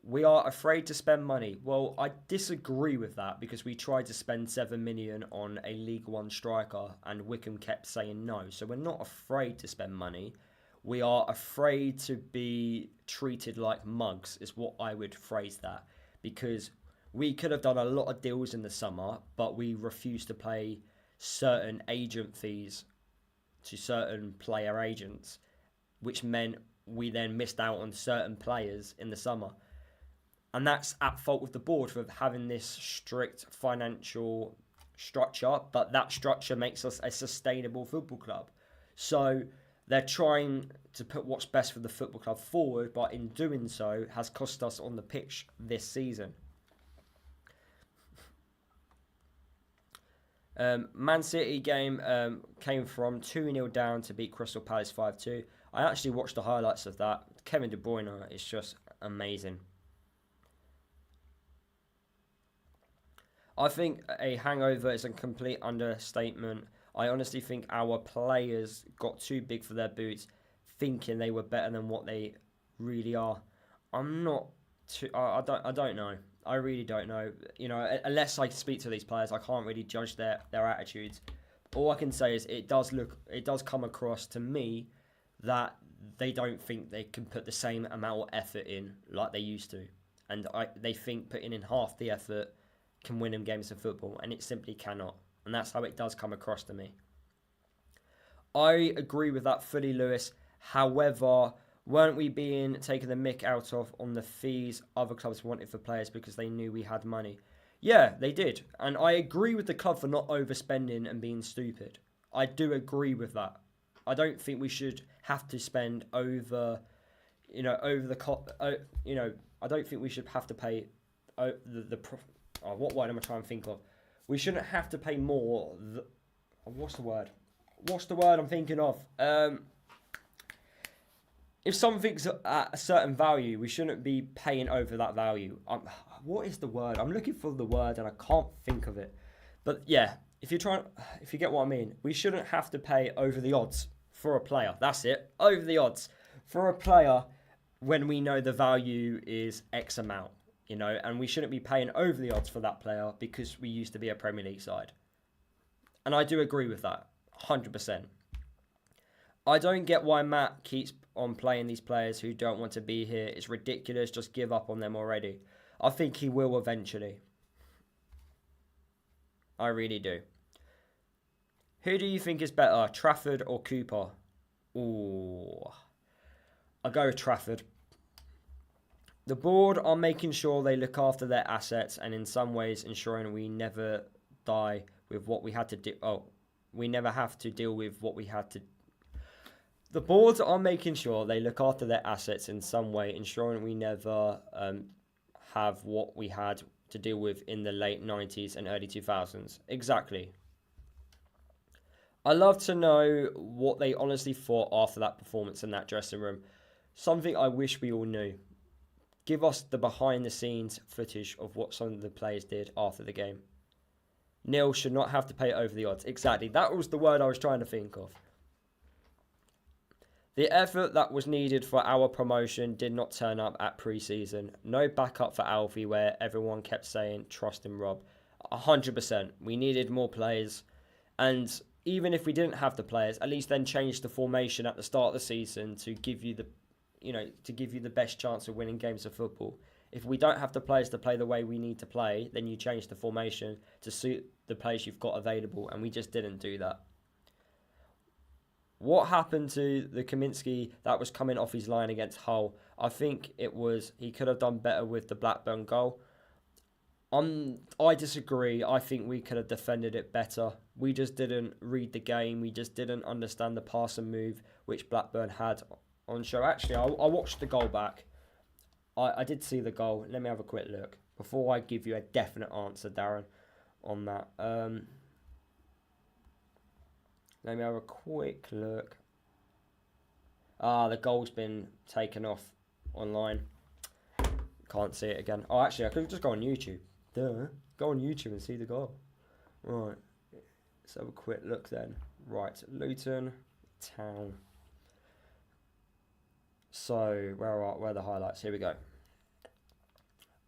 We are afraid to spend money. Well, I disagree with that because we tried to spend 7 million on a League One striker and Wickham kept saying no. So we're not afraid to spend money. We are afraid to be treated like mugs, is what I would phrase that. Because we could have done a lot of deals in the summer, but we refused to pay certain agent fees to certain player agents, which meant we then missed out on certain players in the summer. And that's at fault of the board for having this strict financial structure, but that structure makes us a sustainable football club. So they're trying to put what's best for the football club forward, but in doing so has cost us on the pitch this season. Man City game came from 2-0 down to beat Crystal Palace 5-2. I actually watched the highlights of that. Kevin De Bruyne is just amazing. I think a hangover is a complete understatement. I honestly think our players got too big for their boots, thinking they were better than what they really are. I'm not too. I don't know. I really don't know. Unless I speak to these players, I can't really judge their attitudes. All I can say is it does come across to me that they don't think they can put the same amount of effort in like they used to, and they think putting in half the effort can win them games of football, and it simply cannot. And that's how it does come across to me. I agree with that fully, Lewis. However, weren't we being taken the mick out of on the fees other clubs wanted for players because they knew we had money? Yeah, they did. And I agree with the club for not overspending and being stupid. I do agree with that. I don't think we should have to spend over I don't think we should have to pay what word am I trying to think of? We shouldn't have to pay more. What's the word? What's the word I'm thinking of? If something's at a certain value, we shouldn't be paying over that value. What is the word? I'm looking for the word and I can't think of it. But yeah, if you get what I mean, we shouldn't have to pay over the odds for a player. That's it. Over the odds for a player when we know the value is X amount, and we shouldn't be paying over the odds for that player because we used to be a Premier League side. And I do agree with that, 100%. I don't get why Matt keeps on playing these players who don't want to be here. It's ridiculous. Just give up on them already. I think he will eventually. I really do. Who do you think is better, Trafford or Cooper? Ooh. I'll go with Trafford. The board are making sure they look after their assets and in some ways ensuring we never die with what we had to do. We never have to deal with what we had to. The boards are making sure they look after their assets in some way, ensuring we never have what we had to deal with in the late 90s and early 2000s. Exactly. I love to know what they honestly thought after that performance in that dressing room. Something I wish we all knew. Give us the behind-the-scenes footage of what some of the players did after the game. Neil should not have to pay over the odds. Exactly. That was the word I was trying to think of. The effort that was needed for our promotion did not turn up at pre-season. No backup for Alfie where everyone kept saying, trust in Rob. 100%. We needed more players. And even if we didn't have the players, at least then change the formation at the start of the season to give you the best chance of winning games of football. If we don't have the players to play the way we need to play, then you change the formation to suit the players you've got available, and we just didn't do that. What happened to the Kaminsky that was coming off his line against Hull? I think he could have done better with the Blackburn goal. I disagree. I think we could have defended it better. We just didn't read the game. We just didn't understand the pass and move which Blackburn had on show. Actually, I watched the goal back. I did see the goal. Let me have a quick look before I give you a definite answer, Darren, on that. Let me have a quick look. The goal's been taken off online. Can't see it again. Oh, actually, I could just go on YouTube. Duh. Go on YouTube and see the goal. Right. Let's have a quick look then. Right. Luton Town. So, where are the highlights? Here we go.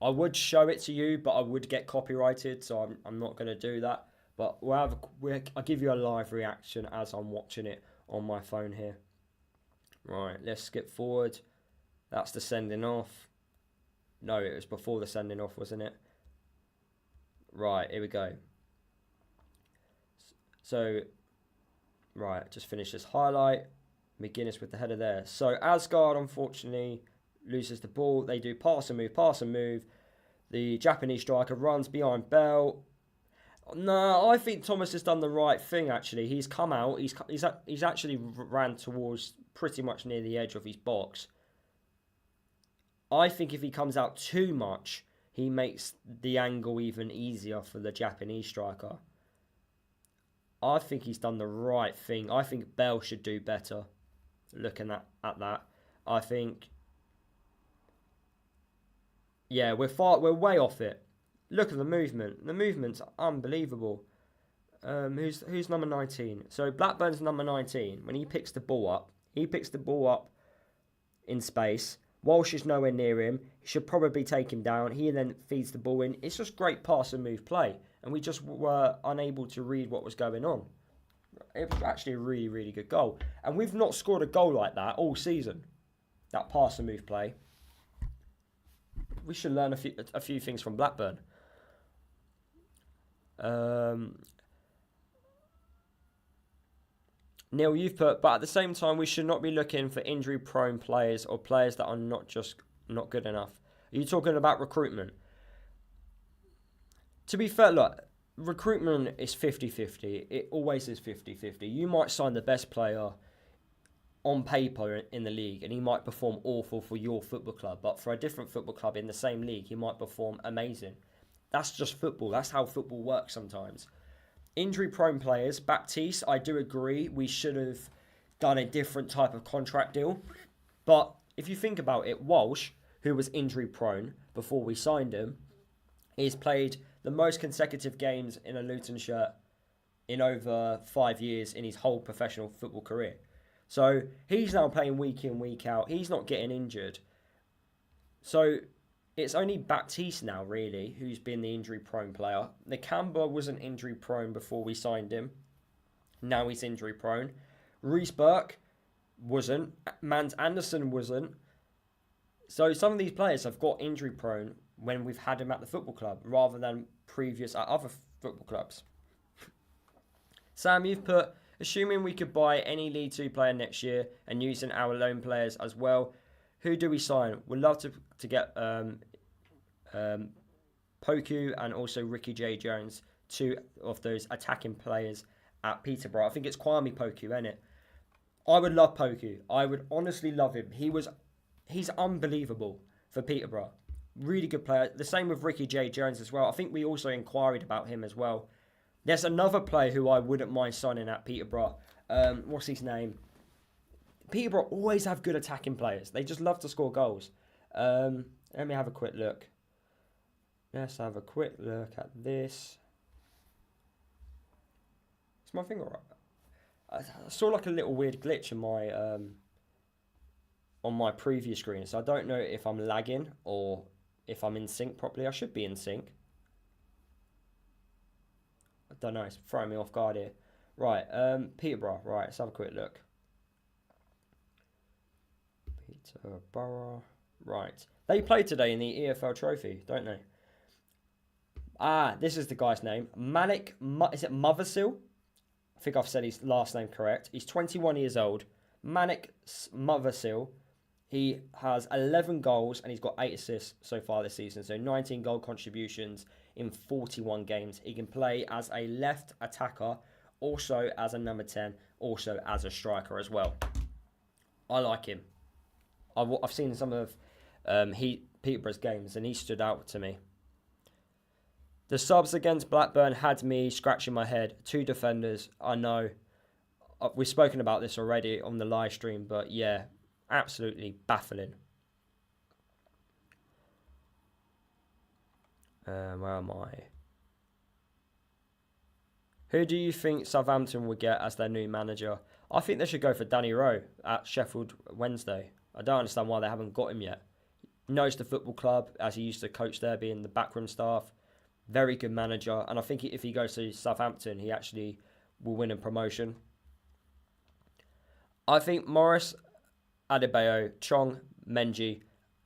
I would show it to you, but I would get copyrighted, so I'm not going to do that. But I'll give you a live reaction as I'm watching it on my phone here. Right, let's skip forward. That's the sending off. No, it was before the sending off, wasn't it? Right, here we go. So, right, just finish this highlight. McGuinness with the header there. So, Asgard, unfortunately, loses the ball. They do pass and move. The Japanese striker runs behind Bell. No, I think Thomas has done the right thing, actually. He's come out. He's actually ran towards pretty much near the edge of his box. I think if he comes out too much, he makes the angle even easier for the Japanese striker. I think he's done the right thing. I think Bell should do better looking at that. I think, yeah, we're way off it. Look at the movement. The movement's unbelievable. Who's number 19? So Blackburn's number 19. When he picks the ball up, in space. Walsh is nowhere near him. He should probably take him down. He then feeds the ball in. It's just great pass and move play. And we just were unable to read what was going on. It was actually a really, really good goal. And we've not scored a goal like that all season. That pass and move play. We should learn a few things from Blackburn. Neil, you've put, but at the same time, we should not be looking for injury-prone players or players that are not good enough. Are you talking about recruitment? To be fair, look, recruitment is 50-50. It always is 50-50. You might sign the best player on paper in the league and he might perform awful for your football club, but for a different football club in the same league, he might perform amazing. That's just football. That's how football works sometimes. Injury-prone players, Baptiste, I do agree, we should have done a different type of contract deal. But if you think about it, Walsh, who was injury-prone before we signed him, he's played the most consecutive games in a Luton shirt in over 5 years in his whole professional football career. So he's now playing week in, week out. He's not getting injured. So it's only Baptiste now, really, who's been the injury-prone player. Nakamba wasn't injury-prone before we signed him. Now he's injury-prone. Reece Burke wasn't. Mans Anderson wasn't. So some of these players have got injury-prone when we've had him at the football club, rather than previous at other football clubs. Sam, you've put, assuming we could buy any League 2 player next year and using our loan players as well, who do we sign? We'd love to get Poku and also Ricky J. Jones, two of those attacking players at Peterborough. I think it's Kwame Poku, isn't it? I would love Poku. I would honestly love him. He's unbelievable for Peterborough. Really good player. The same with Ricky J. Jones as well. I think we also inquired about him as well. There's another player who I wouldn't mind signing at Peterborough. What's his name? Peterborough always have good attacking players. They just love to score goals. Let me have a quick look. Let's have a quick look at this. Is my thing alright? I saw like a little weird glitch in my on my preview screen, so I don't know if I'm lagging or if I'm in sync properly. I should be in sync. I don't know. It's throwing me off guard here. Right, Peterborough. Right, let's have a quick look. Peterborough. Right. They played today in the EFL Trophy, don't they? Ah, this is the guy's name. Malik, is it Mothersill? I think I've said his last name correct. He's 21 years old. Manik Mothersill. He has 11 goals and he's got 8 assists so far this season. So 19 goal contributions in 41 games. He can play as a left attacker, also as a number 10, also as a striker as well. I like him. I've seen some of Peterborough's games and he stood out to me. The subs against Blackburn had me scratching my head. 2 defenders, I know. We've spoken about this already on the live stream, but yeah, absolutely baffling. Where am I? Who do you think Southampton would get as their new manager? I think they should go for Danny Rowe at Sheffield Wednesday. I don't understand why they haven't got him yet. Knows the football club, as he used to coach there, being the backroom staff. Very good manager. And I think if he goes to Southampton, he actually will win a promotion. I think Morris, Adebayo, Chong, Menji,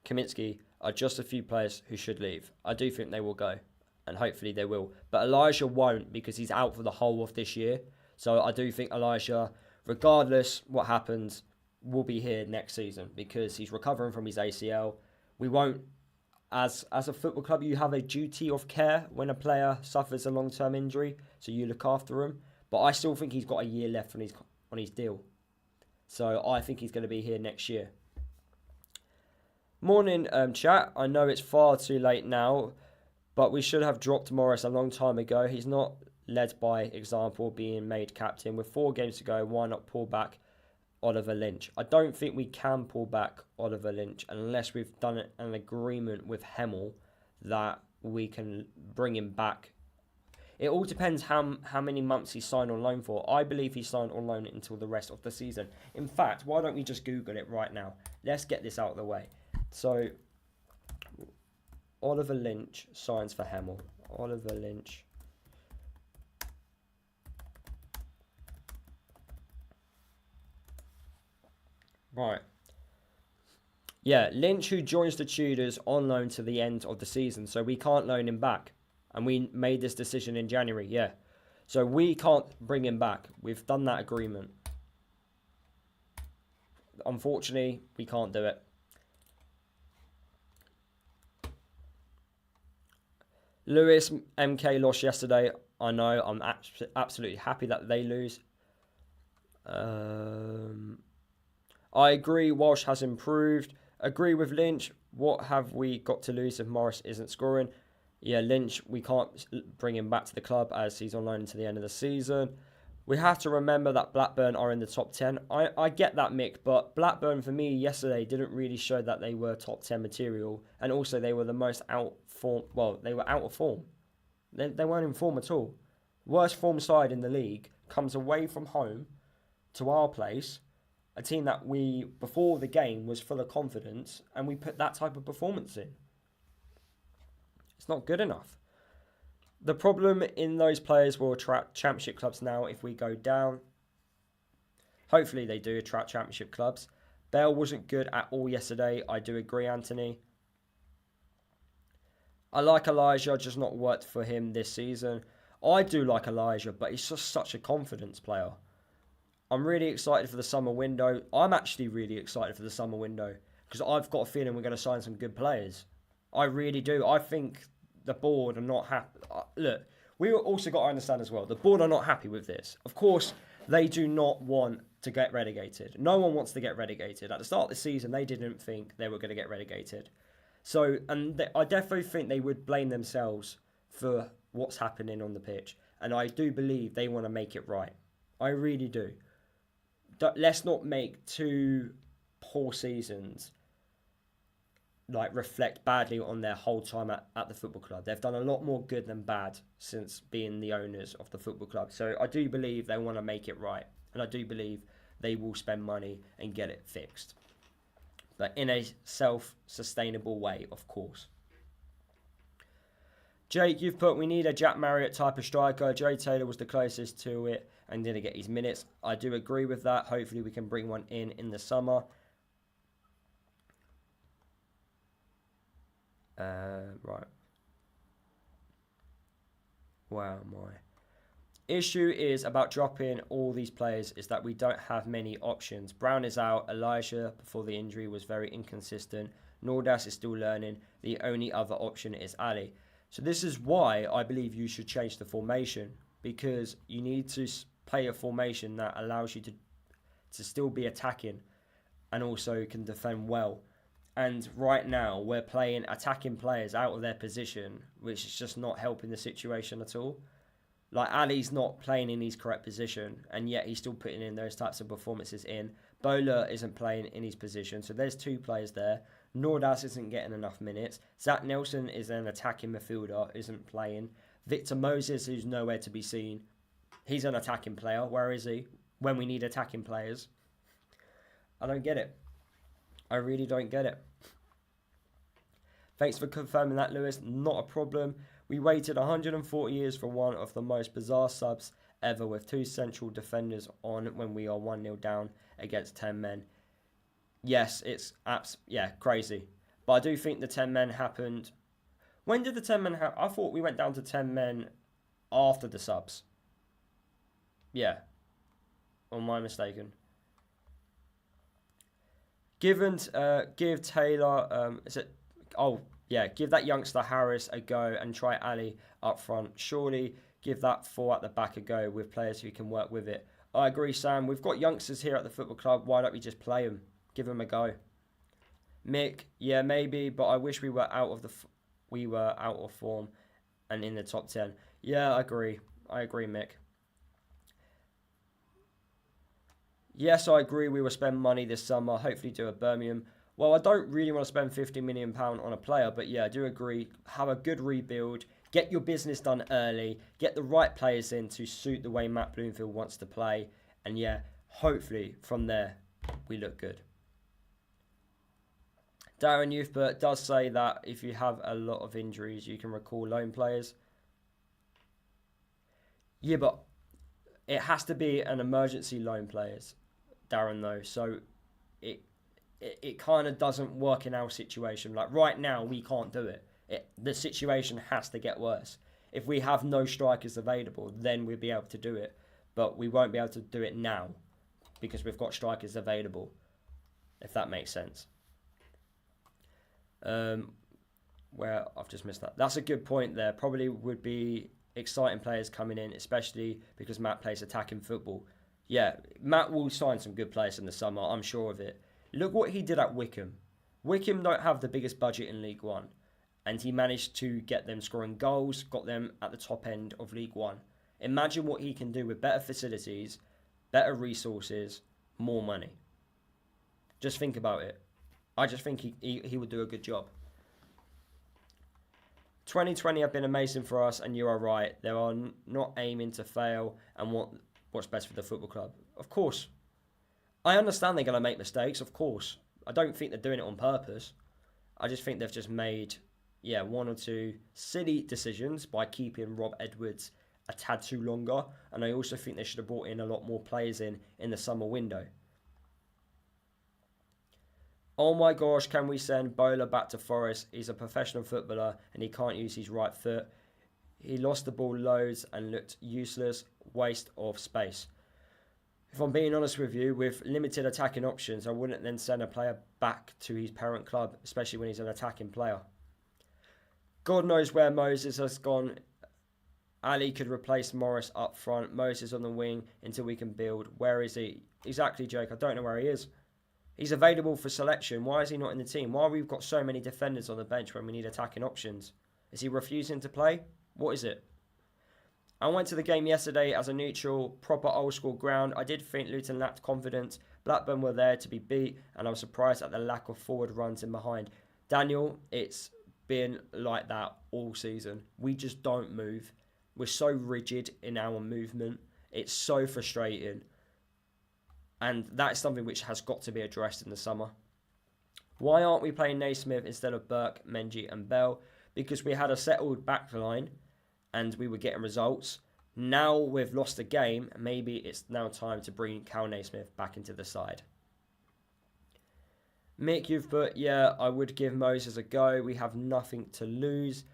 Kaminsky are just a few players who should leave. I do think they will go, and hopefully they will. But Elijah won't, because he's out for the whole of this year. So I do think Elijah, regardless what happens, will be here next season because he's recovering from his ACL. We won't, as a football club, you have a duty of care when a player suffers a long-term injury, so you look after him. But I still think he's got a year left on his deal. So I think he's going to be here next year. Morning, chat. I know it's far too late now, but we should have dropped Morris a long time ago. He's not led by example, being made captain. With 4 games to go, why not pull back Oliver Lynch? I don't think we can pull back Oliver Lynch unless we've done an agreement with Hemel that we can bring him back. It all depends how many months he's signed on loan for. I believe he's signed on loan until the rest of the season. In fact, why don't we just Google it right now? Let's get this out of the way. So, Oliver Lynch signs for Hemel. Oliver Lynch. Right. Yeah, Lynch, who joins the Tudors on loan to the end of the season, so we can't loan him back. And we made this decision in January, yeah. So we can't bring him back. We've done that agreement. Unfortunately, we can't do it. Lewis MK lost yesterday. I know. I'm absolutely happy that they lose. I agree. Walsh has improved. Agree with Lynch. What have we got to lose if Morris isn't scoring? Yeah, Lynch, we can't bring him back to the club as he's on loan until the end of the season. We have to remember that Blackburn are in the top 10. I get that, Mick, but Blackburn, for me, yesterday didn't really show that they were top 10 material. And also, they were the most out form. Well, they were out of form. They weren't in form at all. Worst form side in the league comes away from home to our place. A team that we, before the game, was full of confidence. And we put that type of performance in. It's not good enough. The problem in those players will attract championship clubs now if we go down. Hopefully they do attract championship clubs. Bale wasn't good at all yesterday. I do agree, Anthony. I like Elijah, just not worked for him this season. I do like Elijah, but he's just such a confidence player. I'm really excited for the summer window. I'm actually really excited for the summer window because I've got a feeling we're going to sign some good players. I really do. I think the board are not happy. Look, we also got to understand as well, the board are not happy with this. Of course, they do not want to get relegated. No one wants to get relegated. At the start of the season, they didn't think they were going to get relegated. So, I definitely think they would blame themselves for what's happening on the pitch. And I do believe they want to make it right. I really do. Let's not make 2 poor seasons reflect badly on their whole time at the football club. They've done a lot more good than bad since being the owners of the football club. So I do believe they want to make it right. And I do believe they will spend money and get it fixed. But in a self-sustainable way, of course. Jake, you've put, we need a Jack Marriott type of striker. Joe Taylor was the closest to it and didn't get his minutes. I do agree with that. Hopefully we can bring one in the summer. Right. Wow, my issue is about dropping all these players is that we don't have many options. Brown is out. Elijah, before the injury, was very inconsistent. Nordas is still learning. The only other option is Ali. So this is why I believe you should change the formation, because you need to play a formation that allows you to still be attacking and also can defend well. And right now, we're playing attacking players out of their position, which is just not helping the situation at all. Like, Ali's not playing in his correct position, and yet he's still putting in those types of performances in. Bowler isn't playing in his position, so there's 2 players there. Nordas isn't getting enough minutes. Zach Nelson is an attacking midfielder, isn't playing. Victor Moses, who's nowhere to be seen. He's an attacking player. Where is he when we need attacking players? I don't get it. I really don't get it. Thanks for confirming that, Lewis. Not a problem. We waited 140 years for one of the most bizarre subs ever with 2 central defenders on when we are 1-0 down against 10 men. Yes, it's crazy. But I do think the 10 men happened. When did the 10 men happen? I thought we went down to 10 men after the subs. Yeah. Or am I mistaken? Give Taylor, give that youngster Harris a go and try Ali up front. Surely give that 4 at the back a go with players who can work with it. I agree, Sam. We've got youngsters here at the football club. Why don't we just play them? Give them a go. Mick, yeah, maybe, but I wish we were out of form and in the top 10. Yeah, I agree, Mick. Yes, I agree. We will spend money this summer. Hopefully do a Birmingham. well, I don't really want to spend £50 million on a player, but yeah, I do agree. Have a good rebuild. Get your business done early. Get the right players in to suit the way Matt Bloomfield wants to play. And yeah, hopefully from there, we look good. Darren Youthbert does say that if you have a lot of injuries, you can recall loan players. Yeah, but it has to be an emergency loan players, Darren, though. So it kind of doesn't work in our situation. Like right now, we can't do it. The situation has to get worse. If we have no strikers available, then we'll be able to do it. But we won't be able to do it now because we've got strikers available, if that makes sense. Where I've just missed that. That's a good point there. Probably would be exciting players coming in, especially because Matt plays attacking football. Yeah, Matt will sign some good players in the summer, I'm sure of it. Look what he did at Wickham. Wickham don't have the biggest budget in League One, and he managed to get them scoring goals, got them at the top end of League One. Imagine what he can do with better facilities, better resources, more money. Just think about it. I just think he would do a good job. 2020 have been amazing for us, and you are right. They are not aiming to fail and want what's best for the football club. Of course. I understand they're going to make mistakes, of course. I don't think they're doing it on purpose. I just think they've just made, one or two silly decisions by keeping Rob Edwards a tad too longer. And I also think they should have brought in a lot more players in the summer window. Oh my gosh, can we send Bowler back to Forest? He's a professional footballer and he can't use his right foot. He lost the ball loads and looked useless, waste of space. If I'm being honest with you, with limited attacking options, I wouldn't then send a player back to his parent club, especially when he's an attacking player. God knows where Moses has gone. Ali could replace Morris up front, Moses on the wing until we can build. Where is he? Exactly, Jake. I don't know where he is. He's available for selection. Why is he not in the team? Why have we got so many defenders on the bench when we need attacking options? Is he refusing to play? What is it? I went to the game yesterday as a neutral, proper old school ground. I did think Luton lacked confidence. Blackburn were there to be beat, and I was surprised at the lack of forward runs in behind. Daniel, it's been like that all season. We just don't move. We're so rigid in our movement. It's so frustrating. And that's something which has got to be addressed in the summer. Why aren't we playing Naismith instead of Burke, Menji and Bell? Because we had a settled backline and we were getting results. Now we've lost the game, maybe it's now time to bring Cal Naismith back into the side. Mick, you've put, yeah, I would give Moses a go. We have nothing to lose.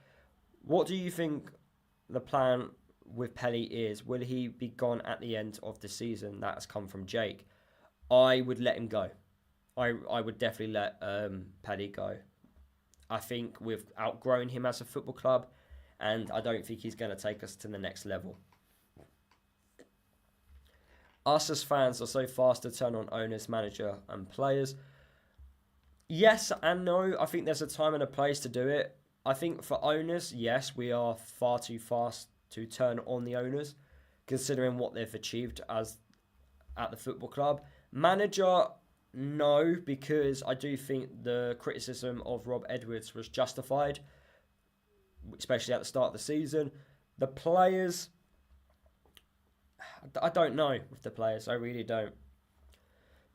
What do you think the plan with Pelly is? Will he be gone at the end of the season? That has come from Jake. I would let him go. I would definitely let Pelly go. I think we've outgrown him as a football club, and I don't think he's going to take us to the next level. Us as fans are so fast to turn on owners, manager and players. Yes and no. I think there's a time and a place to do it. I think for owners, yes, we are far too fast to turn on the owners, considering what they've achieved as at the football club. Manager, no, because I do think the criticism of Rob Edwards was justified, especially at the start of the season. The players, I don't know with the players, I really don't.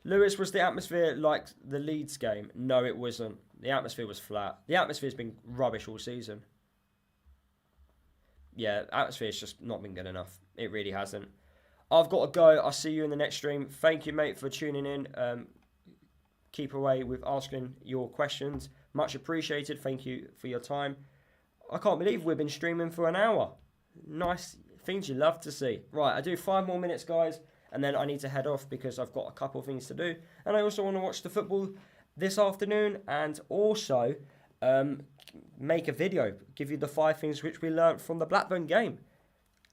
Lewis, was the atmosphere like the Leeds game? No, it wasn't. The atmosphere was flat. The atmosphere's been rubbish all season. Yeah, atmosphere's just not been good enough. It really hasn't. I've got to go. I'll see you in the next stream. Thank you, mate, for tuning in. Keep away with asking your questions. Much appreciated. Thank you for your time. I can't believe we've been streaming for an hour. Nice things you love to see. Right, I do 5 more minutes, guys, and then I need to head off because I've got a couple of things to do. And I also want to watch the football this afternoon and also make a video, give you the 5 things which we learnt from the Blackburn game.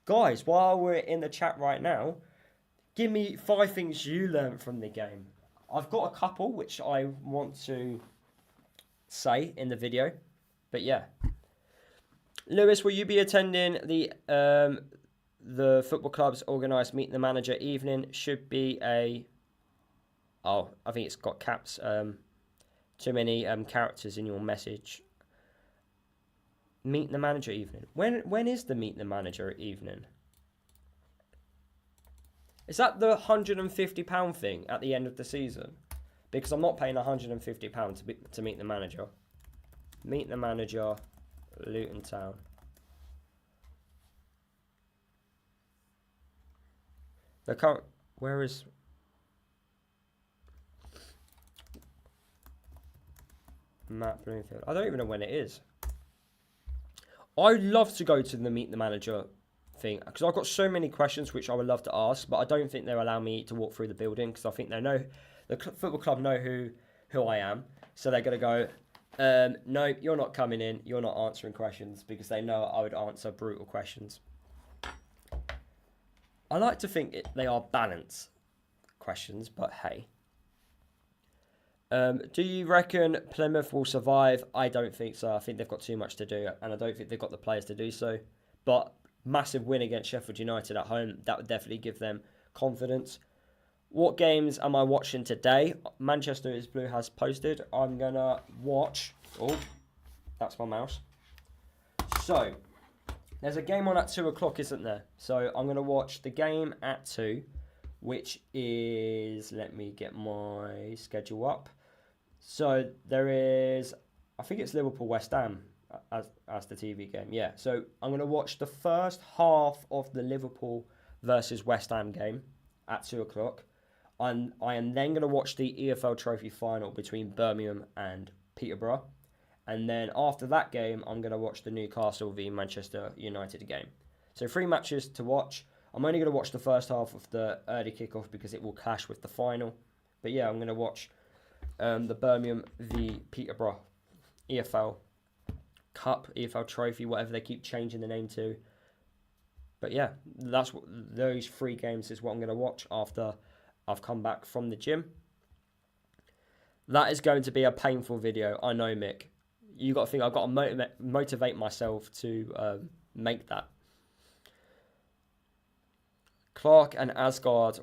Guys, while we're in the chat right now, give me 5 things you learnt from the game. I've got a couple which I want to say in the video, but yeah. Lewis, will you be attending the football club's organised Meet the Manager evening? Should be a... Oh, I think it's got caps. Too many characters in your message. Meet the manager evening. When is the meet the manager evening? Is that the £150 thing at the end of the season? Because I'm not paying £150 to meet the manager. Meet the manager, Luton Town. The current. Where is? Matt Bloomfield. I don't even know when it is. I'd love to go to the meet the manager thing because I've got so many questions which I would love to ask, but I don't think they'll allow me to walk through the building because I think they know the football club know who I am, so they're gonna go. No, you're not coming in. You're not answering questions because they know I would answer brutal questions. I like to think they are balanced questions, but hey. Do you reckon Plymouth will survive? I don't think so. I think they've got too much to do, and I don't think they've got the players to do so. But massive win against Sheffield United at home, that would definitely give them confidence. What games am I watching today? Manchester is Blue has posted. I'm going to watch... Oh, that's my mouse. So, there's a game on at 2 o'clock, isn't there? So, I'm going to watch the game at 2, which is... Let me get my schedule up. So, there is... I think it's Liverpool-West Ham as the TV game. Yeah, so I'm going to watch the first half of the Liverpool versus West Ham game at 2 o'clock. I am then going to watch the EFL Trophy final between Birmingham and Peterborough. And then after that game, I'm going to watch the Newcastle v Manchester United game. So 3 matches to watch. I'm only going to watch the first half of the early kickoff because it will clash with the final. But yeah, I'm going to watch the Birmingham v Peterborough EFL Cup, EFL Trophy, whatever they keep changing the name to. But yeah, those 3 games is what I'm going to watch after I've come back from the gym. That is going to be a painful video. I know, Mick. You got to think I've got to motivate myself to make that. Clark and Asgard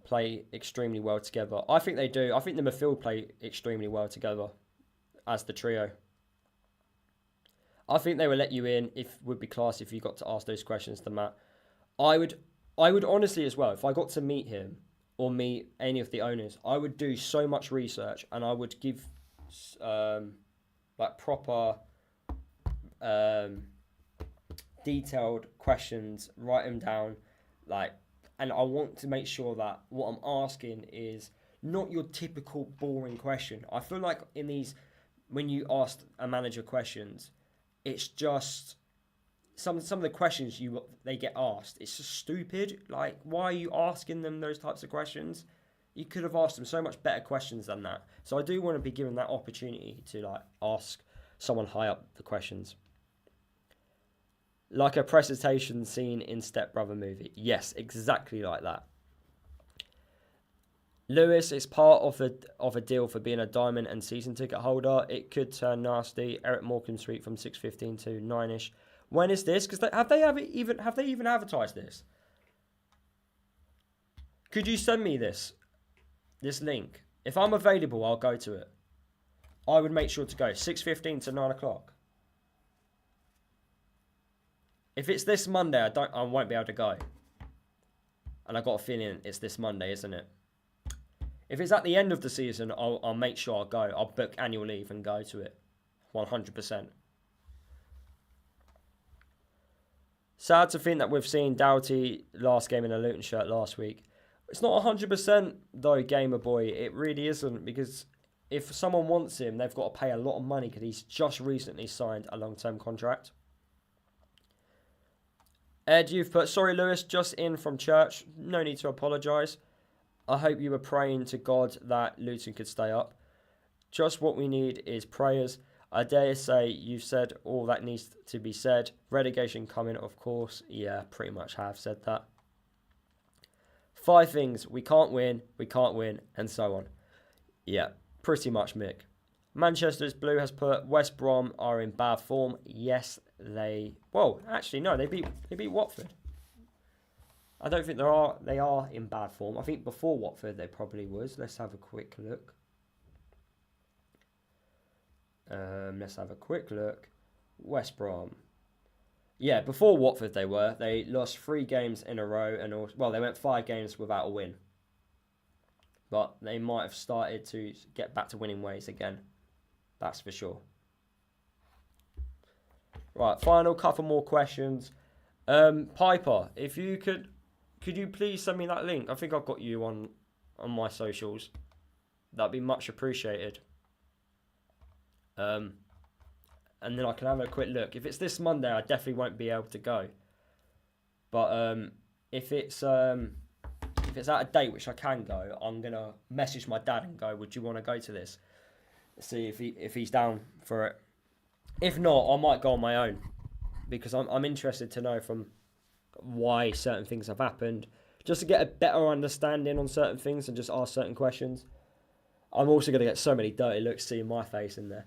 play extremely well together. I think they do. I think the midfield play extremely well together as the trio. I think they will let you in. Would be class if you got to ask those questions to Matt. I would honestly as well, if I got to meet him or meet any of the owners, I would do so much research and I would give like proper detailed questions, write them down, and I want to make sure that what I'm asking is not your typical boring question. I feel like in these, when you ask a manager questions, it's just some of the questions they get asked. It's just stupid. Like, why are you asking them those types of questions? You could have asked them so much better questions than that. So I do want to be given that opportunity to ask someone high up the questions. Like a presentation scene in Step Brother movie. Yes, exactly like that. Lewis is part of a deal for being a diamond and season ticket holder. It could turn nasty. Eric Morecambe Street from 6:15 to 9ish. When is this? Because have they even advertised this? Could you send me this link? If I'm available, I'll go to it. I would make sure to go 6:15 to 9 o'clock. If it's this Monday, I won't be able to go. And I got a feeling it's this Monday, isn't it? If it's at the end of the season, I'll make sure I'll go. I'll book annual leave and go to it. 100%. Sad to think that we've seen Doughty last game in a Luton shirt last week. It's not 100% though, Gamer Boy. It really isn't, because if someone wants him, they've got to pay a lot of money because he's just recently signed a long-term contract. Ed, you've put, sorry Lewis, just in from church. No need to apologise. I hope you were praying to God that Luton could stay up. Just what we need is prayers. I dare say you've said all that needs to be said. Relegation coming, of course. Yeah, pretty much have said that. 5 things. We can't win, and so on. Yeah, pretty much, Mick. Manchester's Blue has put, West Brom are in bad form. Yes, they... Well, actually, no, they beat Watford. I don't think they are in bad form. I think before Watford they probably was. Let's have a quick look. Let's have a quick look. West Brom. Yeah, before Watford they were. They lost 3 games in a row, and well, they went 5 games without a win. But they might have started to get back to winning ways again. That's for sure. Right, final couple more questions. Piper, if you could you please send me that link? I think I've got you on my socials. That'd be much appreciated. And then I can have a quick look. If it's this Monday, I definitely won't be able to go. But if it's out of date, which I can go, I'm gonna message my dad and go, "Would you want to go to this?" See if he's down for it. If not, I might go on my own because I'm interested to know from why certain things have happened, just to get a better understanding on certain things and just ask certain questions. I'm also gonna get so many dirty looks seeing my face in there.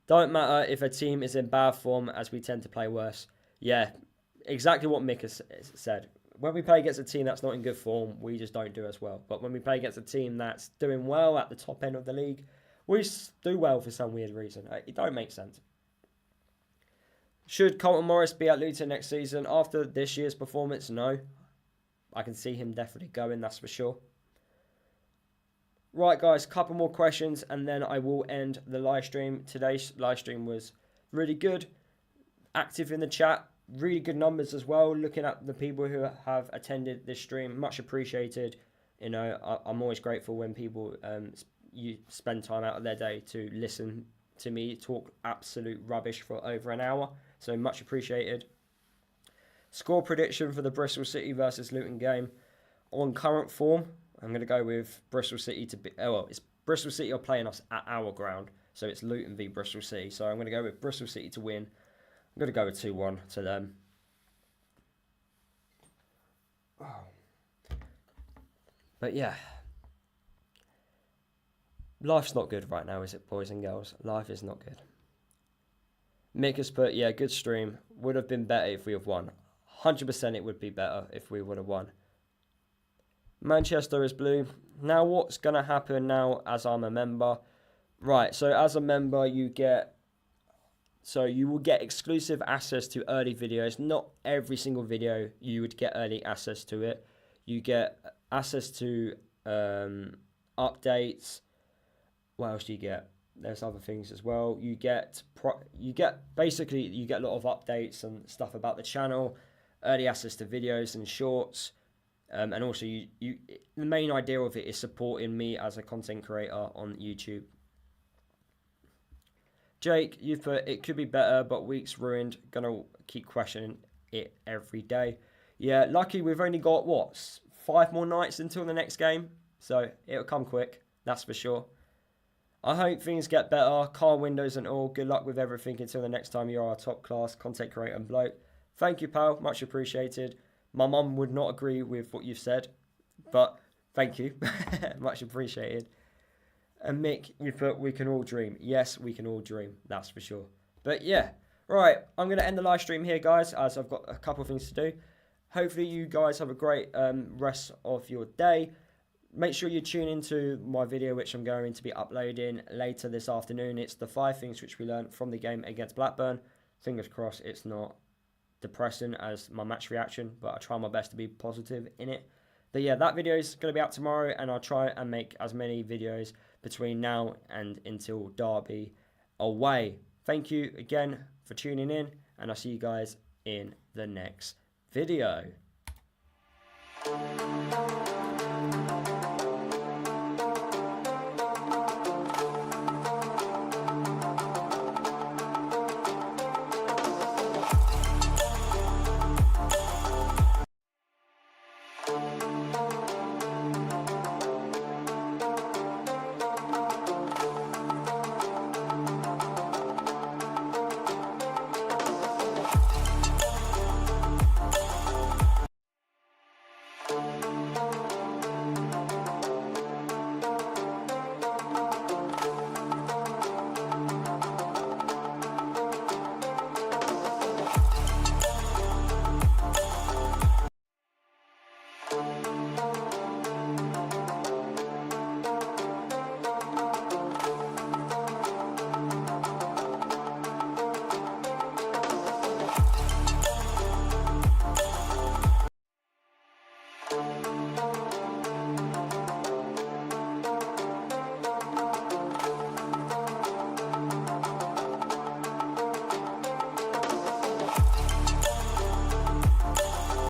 Don't matter if a team is in bad form, as we tend to play worse. Yeah, exactly what Mick has said. When we play against a team that's not in good form, we just don't do as well. But when we play against a team that's doing well at the top end of the league, we do well for some weird reason. It don't make sense. Should Colton Morris be at Luton next season after this year's performance? No. I can see him definitely going, that's for sure. Right, guys, couple more questions and then I will end the live stream. Today's live stream was really good. Active in the chat. Really good numbers as well. Looking at the people who have attended this stream. Much appreciated. You know, I'm always grateful when people you spend time out of their day to listen to me talk absolute rubbish for over an hour. So much appreciated. Score prediction for the Bristol City versus Luton game. On current form, I'm going to go with Bristol City to be... Oh, well, it's Bristol City are playing us at our ground. So it's Luton v Bristol City. So I'm going to go with Bristol City to win. I'm going to go with 2-1 to them. But yeah. Life's not good right now, is it, boys and girls? Life is not good. Mick has put, yeah, good stream. Would have been better if we have won. 100% it would be better if we would have won. Manchester is blue. Now what's going to happen now as I'm a member? Right, so as a member you get... So you will get exclusive access to early videos. Not every single video you would get early access to it. You get access to updates. What else do you get? There's other things as well. You get basically you get a lot of updates and stuff about the channel, early access to videos and shorts, and also you the main idea of it is supporting me as a content creator on YouTube. Jake, you've put it could be better, but week's ruined. Gonna keep questioning it every day. Yeah, lucky we've only got 5 more nights until the next game, so it'll come quick. That's for sure. I hope things get better, car windows and all. Good luck with everything until the next time you are a top class content creator and bloke. Thank you, pal. Much appreciated. My mum would not agree with what you've said, but thank you. Much appreciated. And Mick, you put, we can all dream. Yes, we can all dream. That's for sure. But yeah, right. I'm going to end the live stream here, guys, as I've got a couple of things to do. Hopefully you guys have a great rest of your day. Make sure you tune into my video, which I'm going to be uploading later this afternoon. It's the 5 things which we learned from the game against Blackburn. Fingers crossed it's not depressing as my match reaction, but I try my best to be positive in it. But yeah, that video is going to be out tomorrow, and I'll try and make as many videos between now and until Derby away. Thank you again for tuning in, and I'll see you guys in the next video.